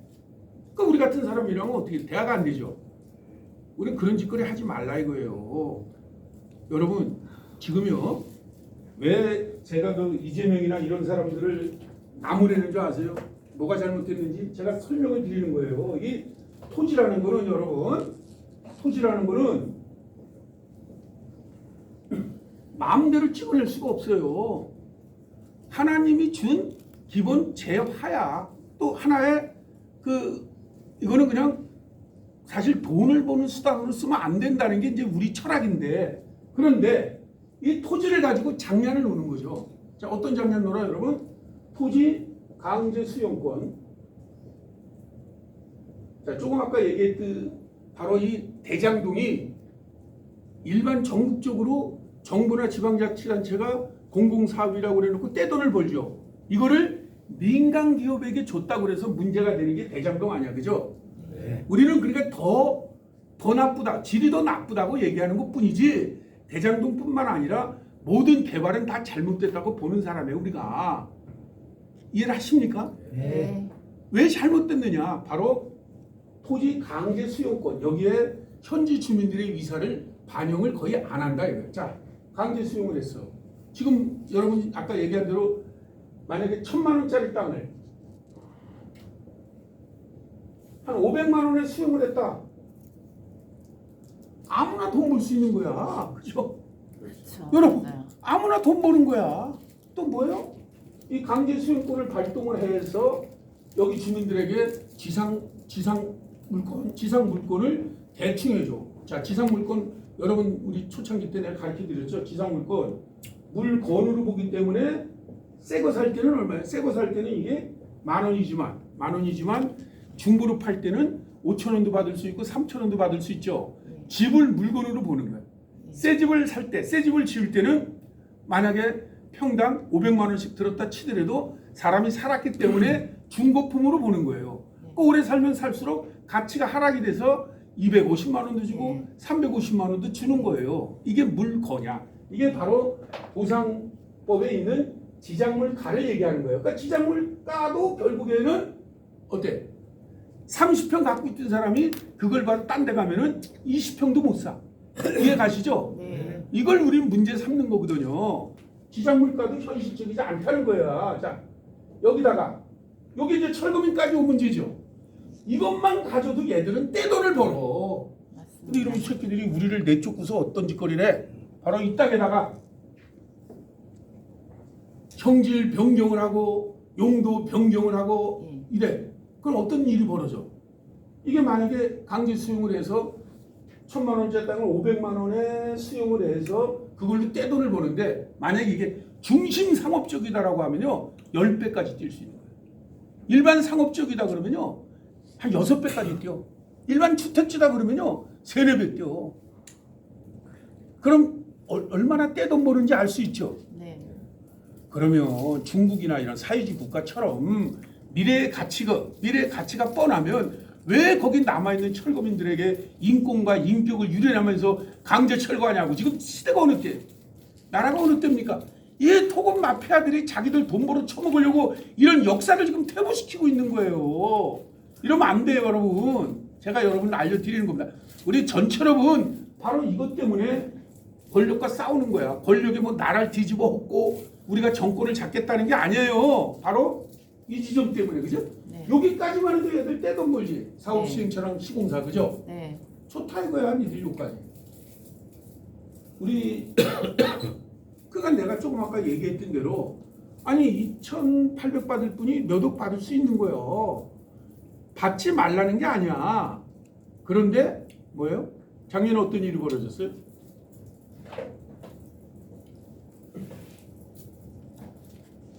그러니까 우리 같은 사람이라면 어떻게 대화가 안 되죠. 우리 그런 짓거리 하지 말라 이거예요. 여러분 지금요 왜 제가 이재명이나 이런 사람들을 나무라는 줄 아세요? 뭐가 잘못됐는지 제가 설명을 드리는 거예요. 이 토지라는 거는 여러분 토지라는 거는 마음대로 찍어낼 수가 없어요. 하나님이 준 기본 제화야. 또 하나의 이거는 그냥 사실 돈을 버는 수단으로 쓰면 안 된다는 게 이제 우리 철학인데, 그런데 이 토지를 가지고 장난을 노는 거죠. 자, 어떤 장난 놀아요, 여러분? 토지 강제 수용권. 자, 조금 아까 얘기했던 바로 이 대장동이 일반 전국적으로 정부나 지방자치단체가 공공사업이라고 해놓고 떼돈을 벌죠. 이거를 민간 기업에게 줬다고 해서 문제가 되는 게 대장동 아니야, 그죠? 네. 우리는 그러니까 더 나쁘다, 질이 더 나쁘다고 얘기하는 것뿐이지 대장동뿐만 아니라 모든 개발은 다 잘못됐다고 보는 사람이에요, 우리가. 이해를 하십니까? 네. 왜 잘못됐느냐? 바로 토지 강제 수용권, 여기에 현지 주민들의 의사를 반영을 거의 안 한다 이거예요. 자, 강제 수용을 했어. 지금 여러분 아까 얘기한 대로 만약에 1,000만 원짜리 땅을 한 500만 원에 수용을 했다. 아무나 돈 벌 수 있는 거야. 그죠? 그렇죠. 여러분, 맞아요. 아무나 돈 버는 거야. 또 뭐예요? 이 강제 수용권을 발동을 해서 여기 주민들에게 지상 물건을 대충 해줘. 자, 지상 물건 여러분 우리 초창기 때 내가 가르쳐 드렸죠. 지상 물건 물건으로 보기 때문에 새 거 살 때는 얼마예요? 새 거 살 때는 이게 만 원이지만 중고로 팔 때는 5,000원도 받을 수 있고 3,000원도 받을 수 있죠. 집을 물건으로 보는 거예요. 새 집을 살 때, 새 집을 지을 때는 만약에 평당 500만 원씩 들었다 치더라도 사람이 살았기 때문에 중고품으로 보는 거예요. 오래 살면 살수록 가치가 하락이 돼서 250만 원도 주고 350만 원도 주는 거예요. 이게 물거냐. 이게 바로 보상법에 있는 지작물가를 얘기하는 거예요. 그러니까 지작물가도 결국에는 어때? 30평 갖고 있던 사람이 그걸 봐도 딴 데 가면은 20평도 못 사. 이해 가시죠? 네. 이걸 우리는 문제 삼는 거거든요. 지작물가도 현실적이지 않다는 거야. 자, 여기다가 여기 이제 철거민까지 온 문제죠. 이것만 가져도 얘들은 떼돈을 벌어. 근데 이런 새끼들이 우리를 내쫓고서 어떤 짓거리를 해? 바로 이 땅에다가 형질 변경을 하고 용도 변경을 하고 이래. 그럼 어떤 일이 벌어져? 이게 만약에 강제 수용을 해서 1,000만 원짜리 땅을 500만 원에 수용을 해서 그걸로 떼돈을 버는데 만약에 이게 중심 상업적이다라고 하면요 10배까지 뛸 수 있는 거예요. 일반 상업적이다 그러면요 한 6배까지 뛰어. 일반 주택지다 그러면요 3, 4배 뛰어. 그럼 얼마나 떼돈 버는지 알 수 있죠. 네. 그러면 중국이나 이런 사회주의 국가처럼 미래의 가치가 뻔하면 왜 거기 남아있는 철거민들에게 인권과 인격을 유린하면서 강제 철거하냐고. 지금 시대가 어느 때? 나라가 어느 때입니까? 이 토건 마피아들이 자기들 돈 벌어 처먹으려고 이런 역사를 지금 퇴보시키고 있는 거예요. 이러면 안 돼요, 여러분. 제가 여러분 알려드리는 겁니다. 우리 전체여러분 바로 이것 때문에 권력과 싸우는 거야. 권력이 뭐 나라를 뒤집어 엎고 우리가 정권을 잡겠다는 게 아니에요. 바로 이 지점 때문에, 그죠? 네. 여기까지만 해도 얘들 떼돈 벌지. 사업 네. 시행처랑 시공사, 그죠? 네. 좋다 이거야, 니들 요까지. 우리 그러니까 내가 조금 아까 얘기했던 대로 아니 2,800 받을 분이 몇 억 받을 수 있는 거예요. 받지 말라는 게 아니야. 그런데 뭐예요? 작년에 어떤 일이 벌어졌어요?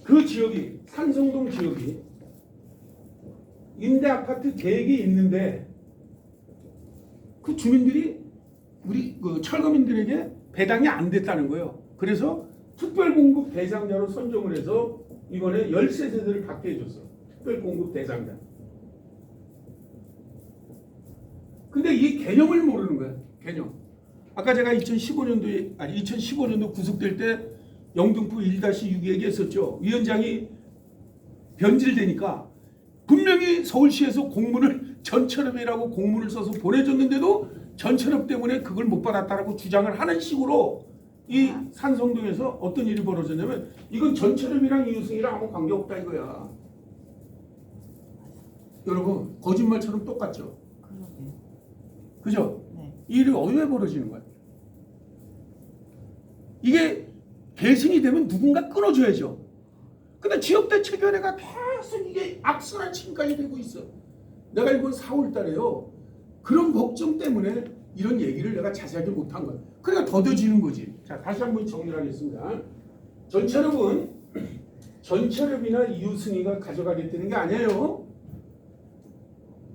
그 지역이 산성동 지역이 임대 아파트 계획이 있는데 그 주민들이 우리 그 철거민들에게 배당이 안 됐다는 거예요. 그래서 특별공급 대상자로 선정을 해서 이번에 13세대를 받게 해줬어. 특별공급 대상자. 근데 이 개념을 모르는 거야. 개념. 아까 제가 2015년도 구속될 때 영등포 1-6 얘기했었죠. 위원장이 변질되니까 분명히 서울시에서 공문을 전철업이라고 공문을 써서 보내줬는데도 전철업 때문에 그걸 못 받았다라고 주장을 하는 식으로 이 산성동에서 어떤 일이 벌어졌냐면 이건 전철업이랑 이유승이랑 아무 관계없다 이거야. 여러분 거짓말처럼 똑같죠. 그러게요. 그죠? 네. 이 일이 왜 벌어지는 거야? 이게 계승이 되면 누군가 끊어줘야죠. 근데 지역대책위원회가 계속 이게 악순환 침까지 되고 있어. 내가 이번 4월 달에요. 그런 걱정 때문에 이런 얘기를 내가 자세하게 못한 거야. 그러니까 더뎌지는 거지. 자, 다시 한번 정리를 하겠습니다. 전철업은 전철업이나 이웃승이가 가져가겠다는 게 아니에요.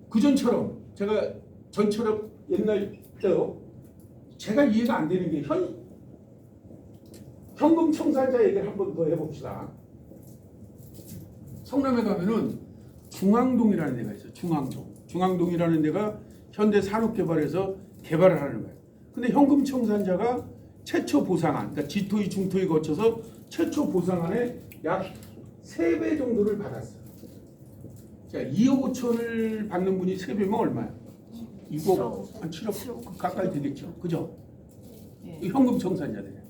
그전처럼 제가 전철업 옛날 때요. 제가 이해가 안 되는 게 현금 청산자 얘기를 한 번 더 해봅시다. 성남에 가면은 중앙동이라는 데가 있어요. 중앙동이라는 데가 현대산업개발에서 개발을 하는 거예요. 근데 현금 청산자가 최초 보상안, 그러니까 지토이 중토이 거쳐서 최초 보상안에 약 3배 정도를 받았어요. 자, 2억 5천을 받는 분이 3배면 얼마야? 6억, 한 7억 가까이 되겠죠. 그죠? 네. 현금 청산자들.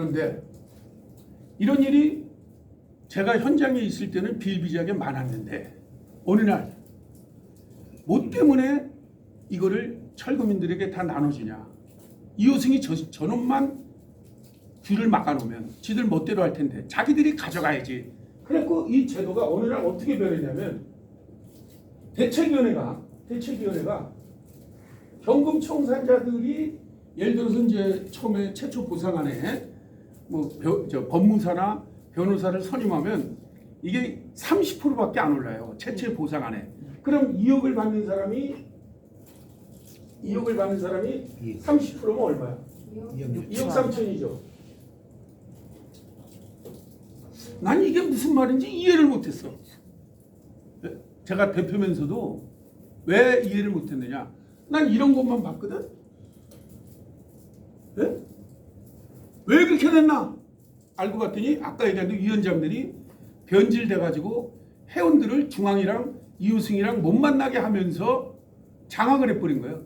그런데 이런 일이 제가 현장에 있을 때는 비일비재하게 많았는데 어느 날 뭐 때문에 이거를 철거민들에게 다 나눠주냐. 이호승이 저놈만 귀를 막아놓으면 지들 멋대로 할 텐데 자기들이 가져가야지. 그래서 이 제도가 어느 날 어떻게 변했냐면 대책위원회가 현금 청산자들이 예를 들어서 이제 처음에 최초 보상안에 뭐 법무사나 변호사를 선임하면 이게 30%밖에 안 올라요. 최초 보상안에. 그럼 2억을 받는 사람이 30%면 얼마야? 2억 3천이죠. 난 이게 무슨 말인지 이해를 못했어. 제가 대표면서도 왜 이해를 못했느냐? 난 이런 것만 봤거든. 네? 왜 그렇게 됐나? 알고 봤더니 아까 얘기한 위원장들이 변질돼가지고 회원들을 중앙이랑 이호승이랑 못 만나게 하면서 장악을 해버린 거예요.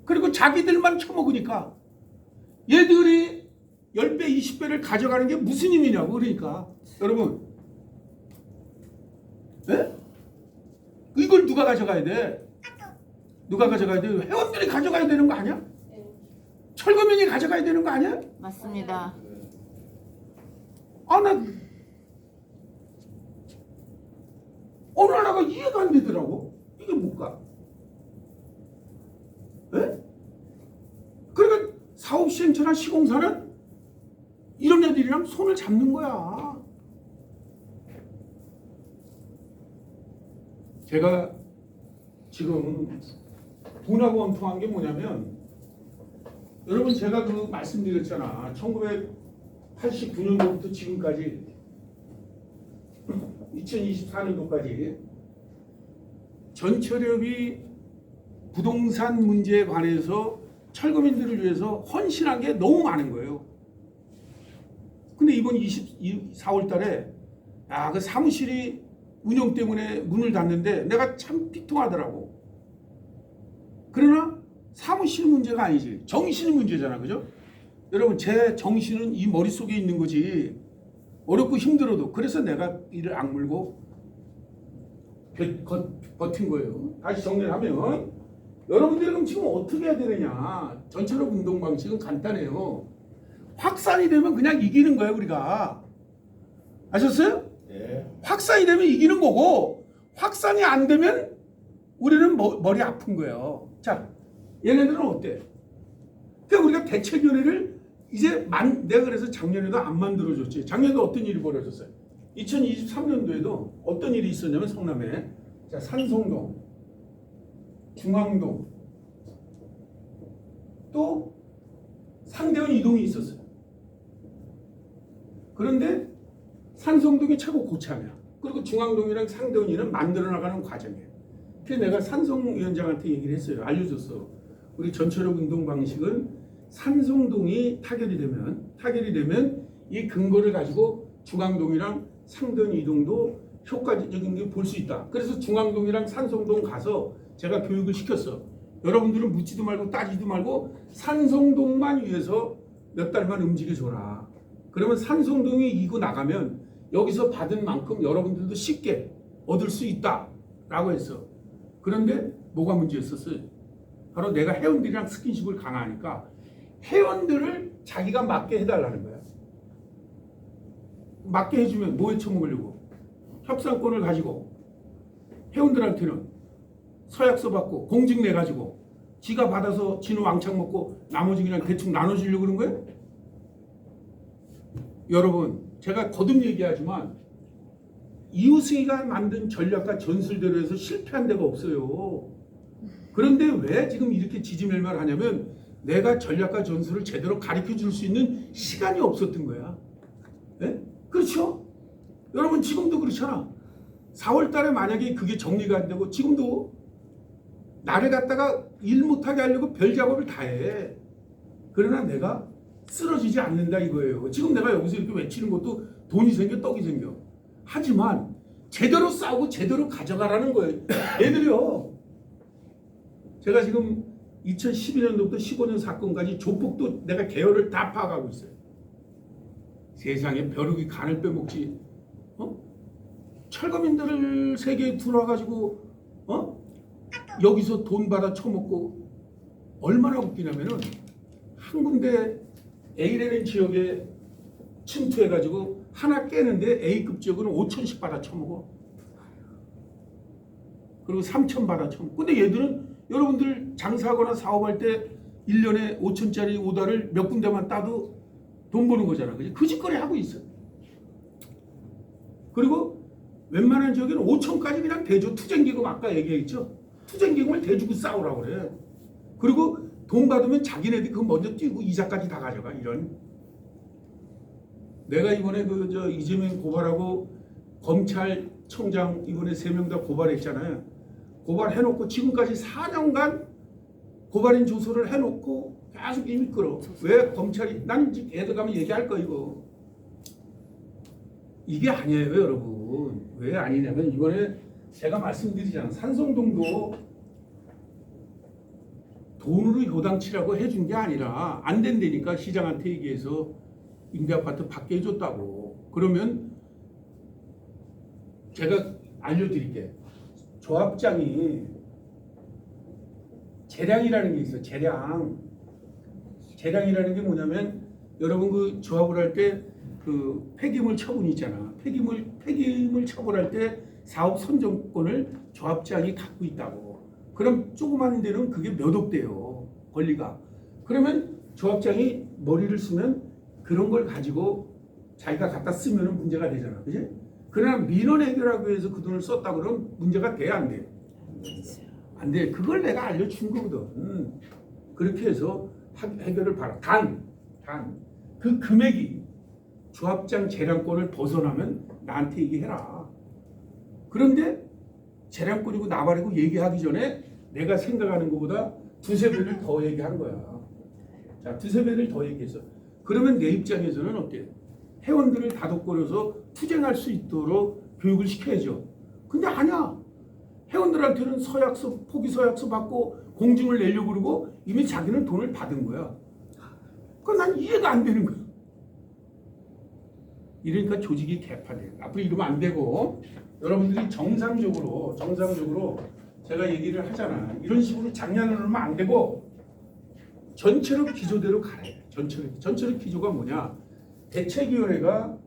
그리고 자기들만 처먹으니까 얘들이 10배, 20배를 가져가는 게 무슨 의미냐고. 그러니까 여러분, 네? 이걸 누가 가져가야 돼? 누가 가져가야 돼? 회원들이 가져가야 되는 거 아니야? 철거민이 가져가야 되는 거 아니야? 맞습니다. 아, 나 어느 나라가 이해가 안 되더라고. 이게 뭘까? 네? 그러니까 사업시행처나 시공사는 이런 애들이랑 손을 잡는 거야. 제가 지금 분하고 원통한 게 뭐냐면, 여러분 제가 그 말씀드렸잖아. 1989년도부터 지금까지 2024년도까지 전철협이 부동산 문제에 관해서 철거민들을 위해서 헌신한 게 너무 많은 거예요. 근데 이번 24월 달에 그 사무실이 운영 때문에 문을 닫는데 내가 참 비통하더라고. 그러나 사무실 문제가 아니지. 정신이 문제잖아. 그죠? 여러분 제 정신은 이 머릿속에 있는 거지. 어렵고 힘들어도. 그래서 내가 이를 악물고 버틴 거예요. 다시 정리를 하면 여러분들이 그럼 지금 어떻게 해야 되느냐. 전철업 운동 방식은 간단해요. 확산이 되면 그냥 이기는 거예요. 우리가. 아셨어요? 네. 확산이 되면 이기는 거고 확산이 안 되면 우리는 머리 아픈 거예요. 자, 얘네들은 어때? 그러니까 우리가 대책위원회를 이제 내가 그래서 작년에도 안 만들어줬지. 작년에도 어떤 일이 벌어졌어요? 2023년도에도 어떤 일이 있었냐면 성남에 자, 산성동, 중앙동, 또 상대원 이동이 있었어요. 그런데 산성동이 최고 고참이야. 그리고 중앙동이랑 상대원이는 만들어 나가는 과정이에요. 그래서 내가 산성 위원장한테 얘기를 했어요. 알려줬어. 우리 전철역 운동 방식은 산성동이 타결이 되면 이 근거를 가지고 중앙동이랑 상대원 이동도 효과적인 게 볼 수 있다. 그래서 중앙동이랑 산성동 가서 제가 교육을 시켰어. 여러분들은 묻지도 말고 따지도 말고 산성동만 위해서 몇 달만 움직여줘라. 그러면 산성동이 이고 나가면 여기서 받은 만큼 여러분들도 쉽게 얻을 수 있다라고 했어. 그런데 뭐가 문제였었어요? 바로 내가 회원들이랑 스킨십을 강화하니까 회원들을 자기가 맡게 해달라는 거야. 맡게 해주면 뭐에 처먹으려고? 협상권을 가지고 회원들한테는 서약서 받고 공직 내가지고 지가 받아서 지는 왕창 먹고 나머지 그냥 대충 나눠주려고 그런 거예요? 여러분 제가 거듭 얘기하지만 이우승이가 만든 전략과 전술대로 해서 실패한 데가 없어요. 그런데 왜 지금 이렇게 지지멸멸 하냐면 내가 전략과 전술을 제대로 가르쳐 줄 수 있는 시간이 없었던 거야. 네? 그렇죠? 여러분 지금도 그렇잖아. 4월 달에 만약에 그게 정리가 안 되고 지금도 나를 갖다가 일 못하게 하려고 별 작업을 다 해. 그러나 내가 쓰러지지 않는다 이거예요. 지금 내가 여기서 이렇게 외치는 것도 돈이 생겨 떡이 생겨. 하지만 제대로 싸우고 제대로 가져가라는 거예요. 얘들이요. 제가 지금 2012년도부터 15년 사건까지 조폭도 내가 개요를 다 파악하고 있어요. 세상에 벼룩이 간을 빼먹지. 철거민들을 세계에 들어와가지고 여기서 돈 받아 처먹고 얼마나 웃기냐면은 한 군데 A라는 지역에 침투해가지고 하나 깨는데 A급 지역은 5천씩 받아 처먹어. 그리고 3천 받아 처먹어. 근데 얘들은 여러분들 장사하거나 사업할 때 1년에 5천짜리 오다를 몇 군데만 따도 돈 버는 거잖아. 그지? 그 짓거리 하고 있어. 그리고 웬만한 지역에는 5천까지 그냥 대줘. 투쟁기금 아까 얘기했죠. 투쟁기금을 대주고 싸우라고 그래. 그리고 돈 받으면 자기네들이 그거 먼저 뛰고 이자까지 다 가져가. 이런. 내가 이번에 이재명 고발하고 검찰청장 이번에 3명 다 고발했잖아요. 고발해놓고 지금까지 4년간 고발인 조서를 해놓고 계속 이미 끌어. 왜 검찰이, 나는 이제 애들 가면 얘기할 거 이거. 이게 아니에요 여러분. 왜 아니냐면 이번에 제가 말씀드리잖아. 산성동도 돈으로 효당치라고 해준 게 아니라 안 된다니까 시장한테 얘기해서 임대아파트 받게 해줬다고. 그러면 제가 알려드릴게. 조합장이 재량이라는 게 있어요. 재량이라는 게 뭐냐면 여러분 그 조합을 할 때 그 폐기물 처분이 있잖아. 폐기물 처분할 때 사업 선정권을 조합장이 갖고 있다고. 그럼 조그만 데는 그게 몇 억대요. 권리가. 그러면 조합장이 머리를 쓰면 그런 걸 가지고 자기가 갖다 쓰면 문제가 되잖아. 그지? 그러나 민원 해결하기 위해서 그 돈을 썼다 그러면 문제가 돼, 안 돼? 안 돼. 그걸 내가 알려준 거거든. 그렇게 해서 해결을 바라. 단 그 금액이 조합장 재량권을 벗어나면 나한테 얘기해라. 그런데 재량권이고 나발이고 얘기하기 전에 내가 생각하는 것보다 두세 배를 더 얘기한 거야. 자, 두세 배를 더 얘기했어. 그러면 내 입장에서는 어때? 회원들을 다독거려서 투쟁할 수 있도록 교육을 시켜야죠. 근데 아니야. 회원들한테는 서약서, 포기 서약서 받고 공증을 내려고 그러고 이미 자기는 돈을 받은 거야. 그건 난 이해가 안 되는 거야. 이러니까 조직이 개판이에요. 앞으로 이러면 안 되고 여러분들이 정상적으로 제가 얘기를 하잖아. 이런 식으로 장난을 하면 안 되고 전체로 기조대로 가야 돼. 전체로 기조가 뭐냐? 대책위원회가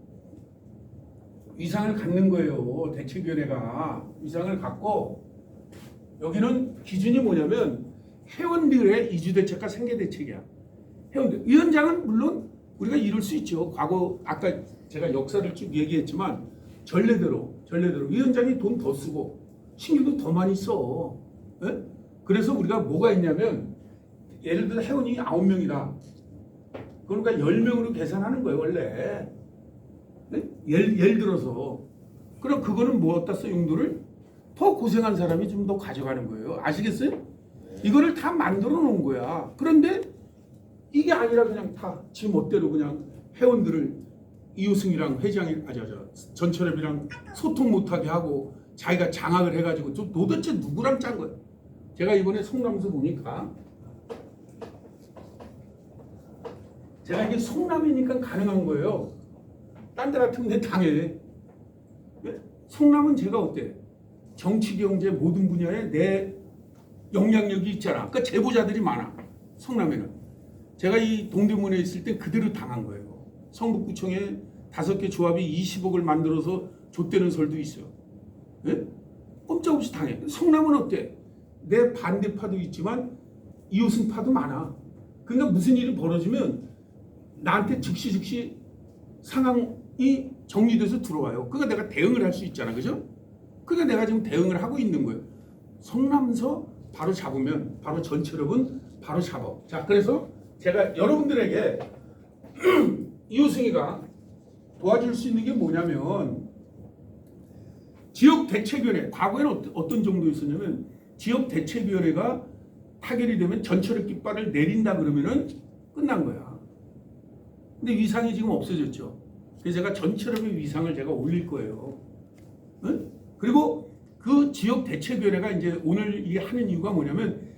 위상을 갖는 거예요. 대책위원회가 위상을 갖고 여기는 기준이 뭐냐면 회원들의 이주대책과 생계대책이야. 회원들. 위원장은 물론 우리가 이룰 수 있죠. 과거 아까 제가 역사를 쭉 얘기했지만 전례대로 위원장이 돈 더 쓰고 신규도 더 많이 써. 예? 그래서 우리가 뭐가 있냐면 예를 들어 회원이 9명이다. 그러니까 10명으로 계산하는 거예요 원래. 예? 예를 들어서 그럼 그거는 뭐 어디다 써 용도를? 더 고생한 사람이 좀 더 가져가는 거예요. 아시겠어요? 이거를 다 만들어 놓은 거야. 그런데 이게 아니라 그냥 다 지 멋대로 그냥 회원들을 이호승이랑 회장이 전철협이랑 소통 못하게 하고 자기가 장악을 해가지고 좀 도대체 누구랑 짠 거야? 제가 이번에 성남에서 보니까 제가 이게 성남이니까 가능한 거예요. 딴 데 같으면 내 당해. 성남은 제가 어때? 정치, 경제 모든 분야에 내 영향력이 있잖아. 그러니까 제보자들이 많아. 성남에는. 제가 이 동대문에 있을 때 그대로 당한 거예요. 성북구청에 5개 조합이 20억을 만들어서 줬다는 설도 있어요. 예? 꼼짝없이 당해. 성남은 어때? 내 반대파도 있지만 이호승파도 많아. 그러니까 무슨 일이 벌어지면 나한테 즉시 상황이 정리돼서 들어와요. 그러니까 내가 대응을 할 수 있잖아. 그죠? 그러니까 내가 지금 대응을 하고 있는 거예요. 성남서 바로 잡으면 바로 전체력은 바로 잡아. 자, 그래서 제가 여러분들에게 이호승이가 도와줄 수 있는 게 뭐냐면 지역대책위원회, 과거에는 어떤 정도였었냐면 지역대책위원회가 타결이 되면 전철의 깃발을 내린다 그러면은 끝난 거야. 근데 위상이 지금 없어졌죠. 그래서 제가 전철의 위상을 제가 올릴 거예요. 응? 그리고 그 지역대책위원회가 이제 오늘 이 하는 이유가 뭐냐면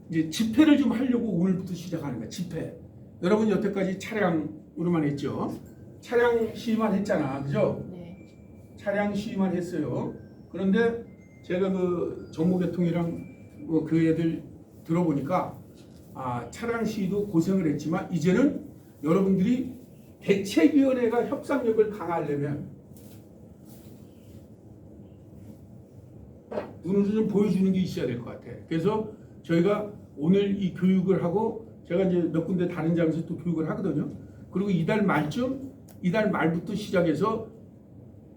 이제 집회를 좀 하려고 오늘부터 시작하는 거야. 집회. 여러분 여태까지 차량으로만 했죠. 차량 시위만 했잖아, 그죠? 네. 차량 시위만 했어요. 그런데 제가 그 정보개통이랑 그 애들 들어보니까 차량 시위도 고생을 했지만 이제는 여러분들이 대책위원회가 협상력을 강화하려면 눈으로 좀 보여주는 게 있어야 될 것 같아. 그래서 저희가 오늘 이 교육을 하고 제가 이제 몇 군데 다른 장소에서 또 교육을 하거든요. 그리고 이달 말부터 시작해서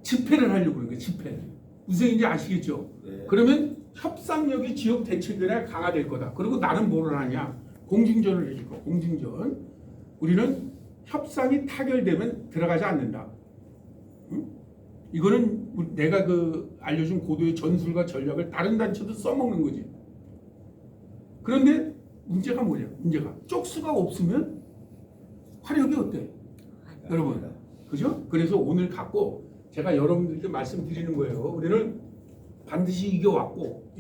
집회를 하려고 그러는 거예요. 집회. 무슨 얘기인지 아시겠죠? 네. 그러면 협상력이 지역 대책위원회가 강화될 거다. 그리고 나는 뭐를 하냐? 공중전을 해줄 거야. 공중전. 우리는 협상이 타결되면 들어가지 않는다. 응? 이거는 내가 그 알려준 고도의 전술과 전략을 다른 단체도 써먹는 거지. 그런데 문제가 뭐냐? 문제가 쪽수가 없으면 화력이 어때? 여러분, 그죠? 그래서 오늘 갖고 제가 여러분들께 말씀드리는 거예요. 우리는 반드시 이겨왔고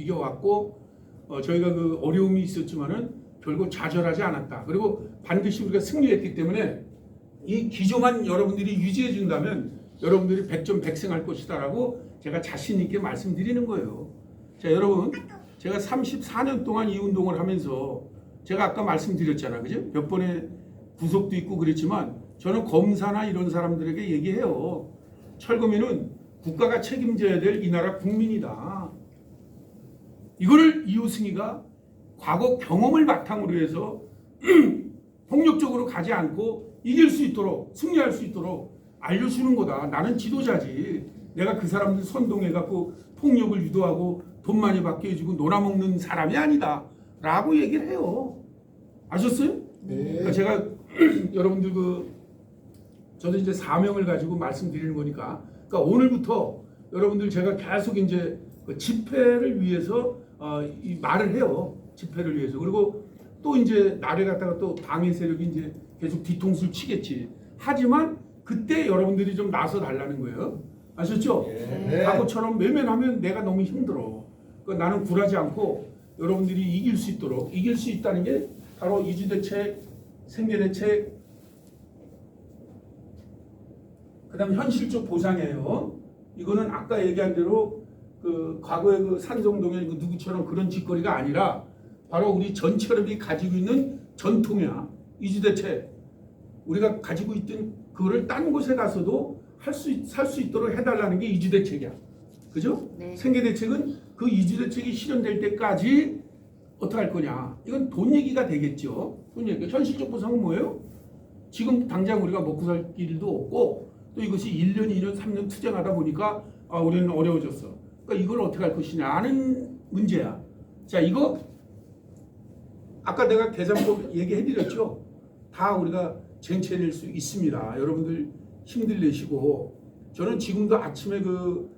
저희가 그 어려움이 있었지만은 결국 좌절하지 않았다. 그리고 반드시 우리가 승리했기 때문에 이 기조만 여러분들이 유지해 준다면 여러분들이 100점 100승 할 것이다라고 제가 자신 있게 말씀드리는 거예요. 자, 여러분, 제가 34년 동안 이 운동을 하면서 제가 아까 말씀드렸잖아요. 그죠? 몇 번의 구속도 있고 그랬지만 저는 검사나 이런 사람들에게 얘기해요. 철거민은 국가가 책임져야 될 이 나라 국민이다. 이거를 이호승이가 과거 경험을 바탕으로 해서 폭력적으로 가지 않고 이길 수 있도록, 승리할 수 있도록 알려주는 거다. 나는 지도자지. 내가 그 사람들 선동해갖고 폭력을 유도하고 돈 많이 받게 해주고 놀아먹는 사람이 아니다. 라고 얘기를 해요. 아셨어요? 네. 그러니까 제가 여러분들 저도 이제 사명을 가지고 말씀드리는 거니까, 그러니까 오늘부터 여러분들 제가 계속 이제 그 집회를 위해서 이 말을 해요. 집회를 위해서. 그리고 또 이제 나를 갖다가 또 방해 세력이 이제 계속 뒤통수를 치겠지. 하지만 그때 여러분들이 좀 나서 달라는 거예요. 아셨죠? 네. 과거처럼 외면하면 내가 너무 힘들어. 그러니까 나는 굴하지 않고 여러분들이 이길 수 있도록, 이길 수 있다는 게 바로 이주대책, 생계대책, 그 다음 현실적 보상이에요. 이거는 아까 얘기한 대로 그 과거의 그 산성동의 그 누구처럼 그런 짓거리가 아니라 바로 우리 전체력이 가지고 있는 전통이야. 이주대책. 우리가 가지고 있던 그거를 딴 곳에 가서도 살 수 있도록 해달라는 게 이주대책이야. 그죠? 네. 생계대책은 그 이주대책이 실현될 때까지 어떻게 할 거냐. 이건 돈 얘기가 되겠죠. 돈 얘기. 현실적 보상은 뭐예요? 지금 당장 우리가 먹고 살 길도 없고 또 이것이 1년, 2년, 3년 투쟁하다 보니까 우리는 어려워졌어. 그러니까 이걸 어떻게 할 것이냐 하는 문제야. 자, 이거 아까 내가 계산법 얘기해드렸죠. 다 우리가 쟁취해낼 수 있습니다. 여러분들 힘들 내시고 저는 지금도 아침에 그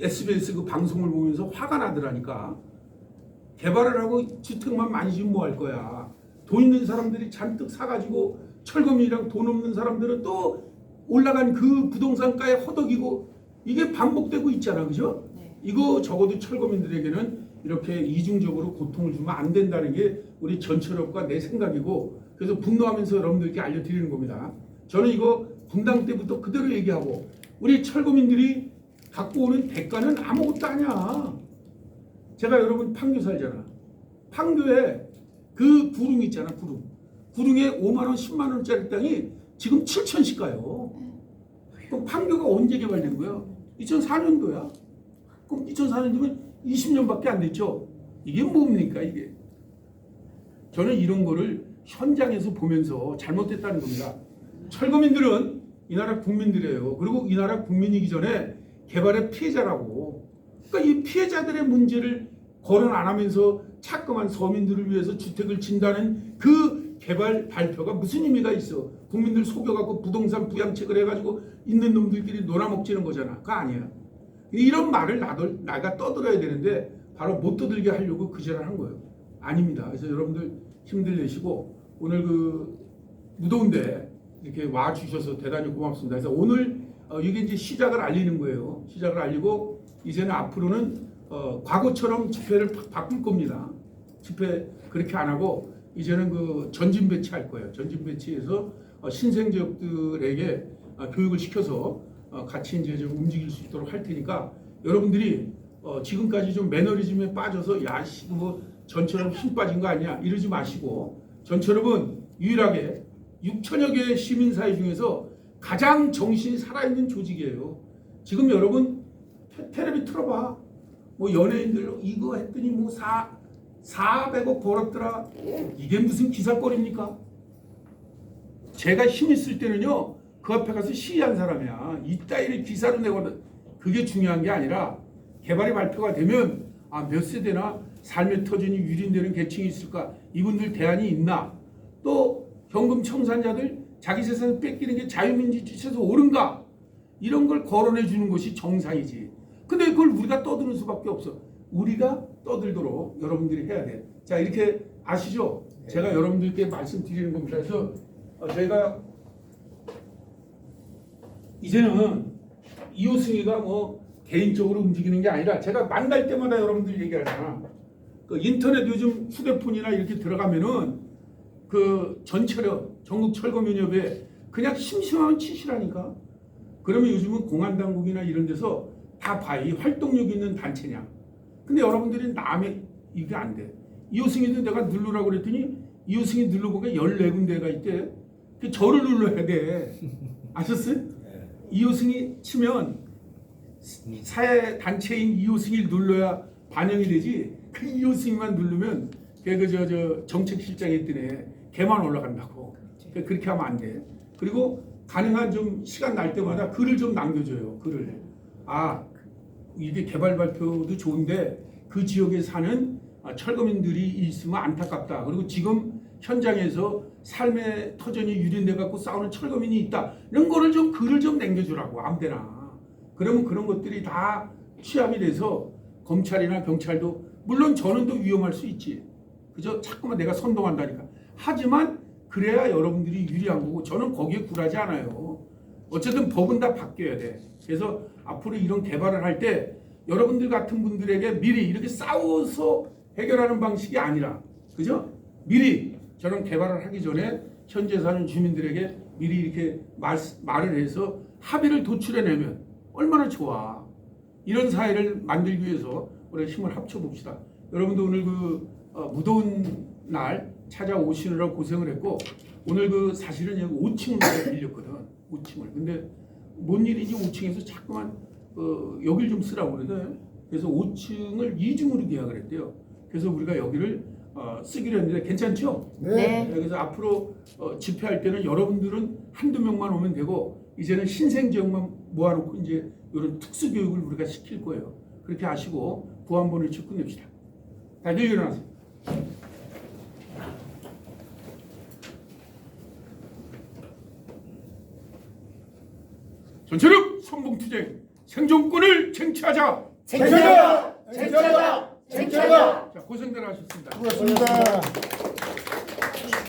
SBS 그 방송을 보면서 화가 나더라니까. 개발을 하고 주택만 많이 지으면 뭐 할 거야. 돈 있는 사람들이 잔뜩 사가지고 철거민이랑 돈 없는 사람들은 또 올라간 그 부동산가에 허덕이고 이게 반복되고 있잖아. 그죠? 네. 이거 적어도 철거민들에게는 이렇게 이중적으로 고통을 주면 안 된다는 게 우리 전철업과 내 생각이고 그래서 분노하면서 여러분들께 알려드리는 겁니다. 저는 이거 분당 때부터 그대로 얘기하고 우리 철거민들이 갖고 오는 대가는 아무것도 아니야. 제가 여러분 판교 살잖아. 판교에 그 구릉 있잖아. 구릉에 5만 원, 10만 원짜리 땅이 지금 7천씩 가요. 그럼 판교가 언제 개발된 거야? 2004년도야. 그럼 2004년이면 20년밖에 안 됐죠. 이게 뭡니까 이게? 저는 이런 거를 현장에서 보면서 잘못됐다는 겁니다. 철거민들은 이 나라 국민들이에요. 그리고 이 나라 국민이기 전에 개발의 피해자라고. 그러니까 이 피해자들의 문제를 거론 안 하면서 자꾸만 서민들을 위해서 주택을 진다는 그 개발 발표가 무슨 의미가 있어? 국민들 속여갖고 부동산 부양책을 해가지고 있는 놈들끼리 놀아먹지는 거잖아. 그거 아니야. 이런 말을 나가 떠들어야 되는데 바로 못 떠들게 하려고 그 짓을 한 거예요. 아닙니다. 그래서 여러분들 힘들 내시고 오늘 그 무더운데 이렇게 와 주셔서 대단히 고맙습니다. 그래서 오늘 이게 이제 시작을 알리는 거예요. 시작을 알리고 이제는 앞으로는 과거처럼 집회를 바꿀 겁니다. 집회 그렇게 안 하고 이제는 그 전진 배치할 거예요. 전진 배치해서 신생 지역들에게 교육을 시켜서 같이 이제 좀 움직일 수 있도록 할 테니까 여러분들이 지금까지 좀 매너리즘에 빠져서 야씨 뭐 전처럼 힘 빠진 거 아니야 이러지 마시고 전처럼은 유일하게 6천여 개의 시민사회 중에서 가장 정신이 살아있는 조직이에요. 지금 여러분 텔레비 틀어봐. 뭐 연예인들 이거 했더니 뭐 400억 벌었더라. 이게 무슨 기사거리입니까? 제가 힘 있을 때는요 그 앞에 가서 시위한 사람이야. 이따위를 기사로 내거든. 그게 중요한 게 아니라 개발이 발표가 되면 몇 세대나 삶의 터전이 유린되는 계층이 있을까? 이분들 대안이 있나? 또 현금 청산자들 자기 재산 뺏기는 게 자유민주 주체에서 옳은가? 이런 걸 거론해 주는 것이 정상이지. 근데 그걸 우리가 떠드는 수밖에 없어. 우리가 떠들도록 여러분들이 해야 돼. 자, 이렇게 아시죠? 제가 여러분들께 말씀드리는 겁니다. 그래서 저희가 이제는 이호승이가 뭐 개인적으로 움직이는 게 아니라 제가 만날 때마다 여러분들 얘기하잖아. 그 인터넷 요즘 휴대폰이나 이렇게 들어가면은 그 전철협 전국 철거민협에 그냥 심심하면 치시라니까. 그러면 요즘은 공안당국이나 이런 데서 다 봐. 이 활동력 있는 단체냐. 근데 여러분들이 남의 이게 안 돼. 이호승이도 내가 누르라고 그랬더니 이호승이 눌러보니까 14군데가 있대. 그 저를 눌러야 돼. 아셨어요? 이호승이 치면 사회 단체인 이호승이를 눌러야 반영이 되지. 그 이호승이만 누르면 그 정책실장이 있더래. 걔만 올라간다고. 그렇게 하면 안 돼. 그리고 가능한 좀 시간 날 때마다 글을 좀 남겨줘요. 글을. 이게 개발 발표도 좋은데 그 지역에 사는 철거민들이 있으면 안타깝다. 그리고 지금 현장에서 삶의 터전이 유린돼 갖고 싸우는 철거민이 있다. 이런 거를 좀 글을 좀 남겨주라고 아무데나. 그러면 그런 것들이 다 취합이 돼서 검찰이나 경찰도 물론 저는 더 위험할 수 있지. 그죠? 자꾸만 내가 선동한다니까. 하지만 그래야 여러분들이 유리한 거고 저는 거기에 굴하지 않아요. 어쨌든 법은 다 바뀌어야 돼. 그래서 앞으로 이런 개발을 할 때 여러분들 같은 분들에게 미리 이렇게 싸워서 해결하는 방식이 아니라 그죠? 미리 저런 개발을 하기 전에 현재 사는 주민들에게 미리 이렇게 말을 해서 합의를 도출해내면 얼마나 좋아. 이런 사회를 만들기 위해서 우리 힘을 합쳐봅시다. 여러분도 오늘 그 무더운 날 찾아오시느라 고생을 했고 오늘 그 사실은 여기 5층을 빌렸거든. 5층을. 근데 뭔 일인지 5층에서 자꾸만 여길 좀 쓰라고 그러네. 그래서 5층을 2중으로 계약을 했대요. 그래서 우리가 여기를 쓰기로 했는데 괜찮죠? 네. 그래서 앞으로 집회할 때는 여러분들은 한두 명만 오면 되고 이제는 신생 지역만 모아놓고 이제 이런 특수 교육을 우리가 시킬 거예요. 그렇게 하시고 구한번을 쳐 끝냅시다. 다들 일어나세요. 전체력 선봉투쟁 생존권을 쟁취하자. 쟁취하자! 쟁취하자! 쟁취하자! 자, 고생들 하셨습니다. 수고하셨습니다.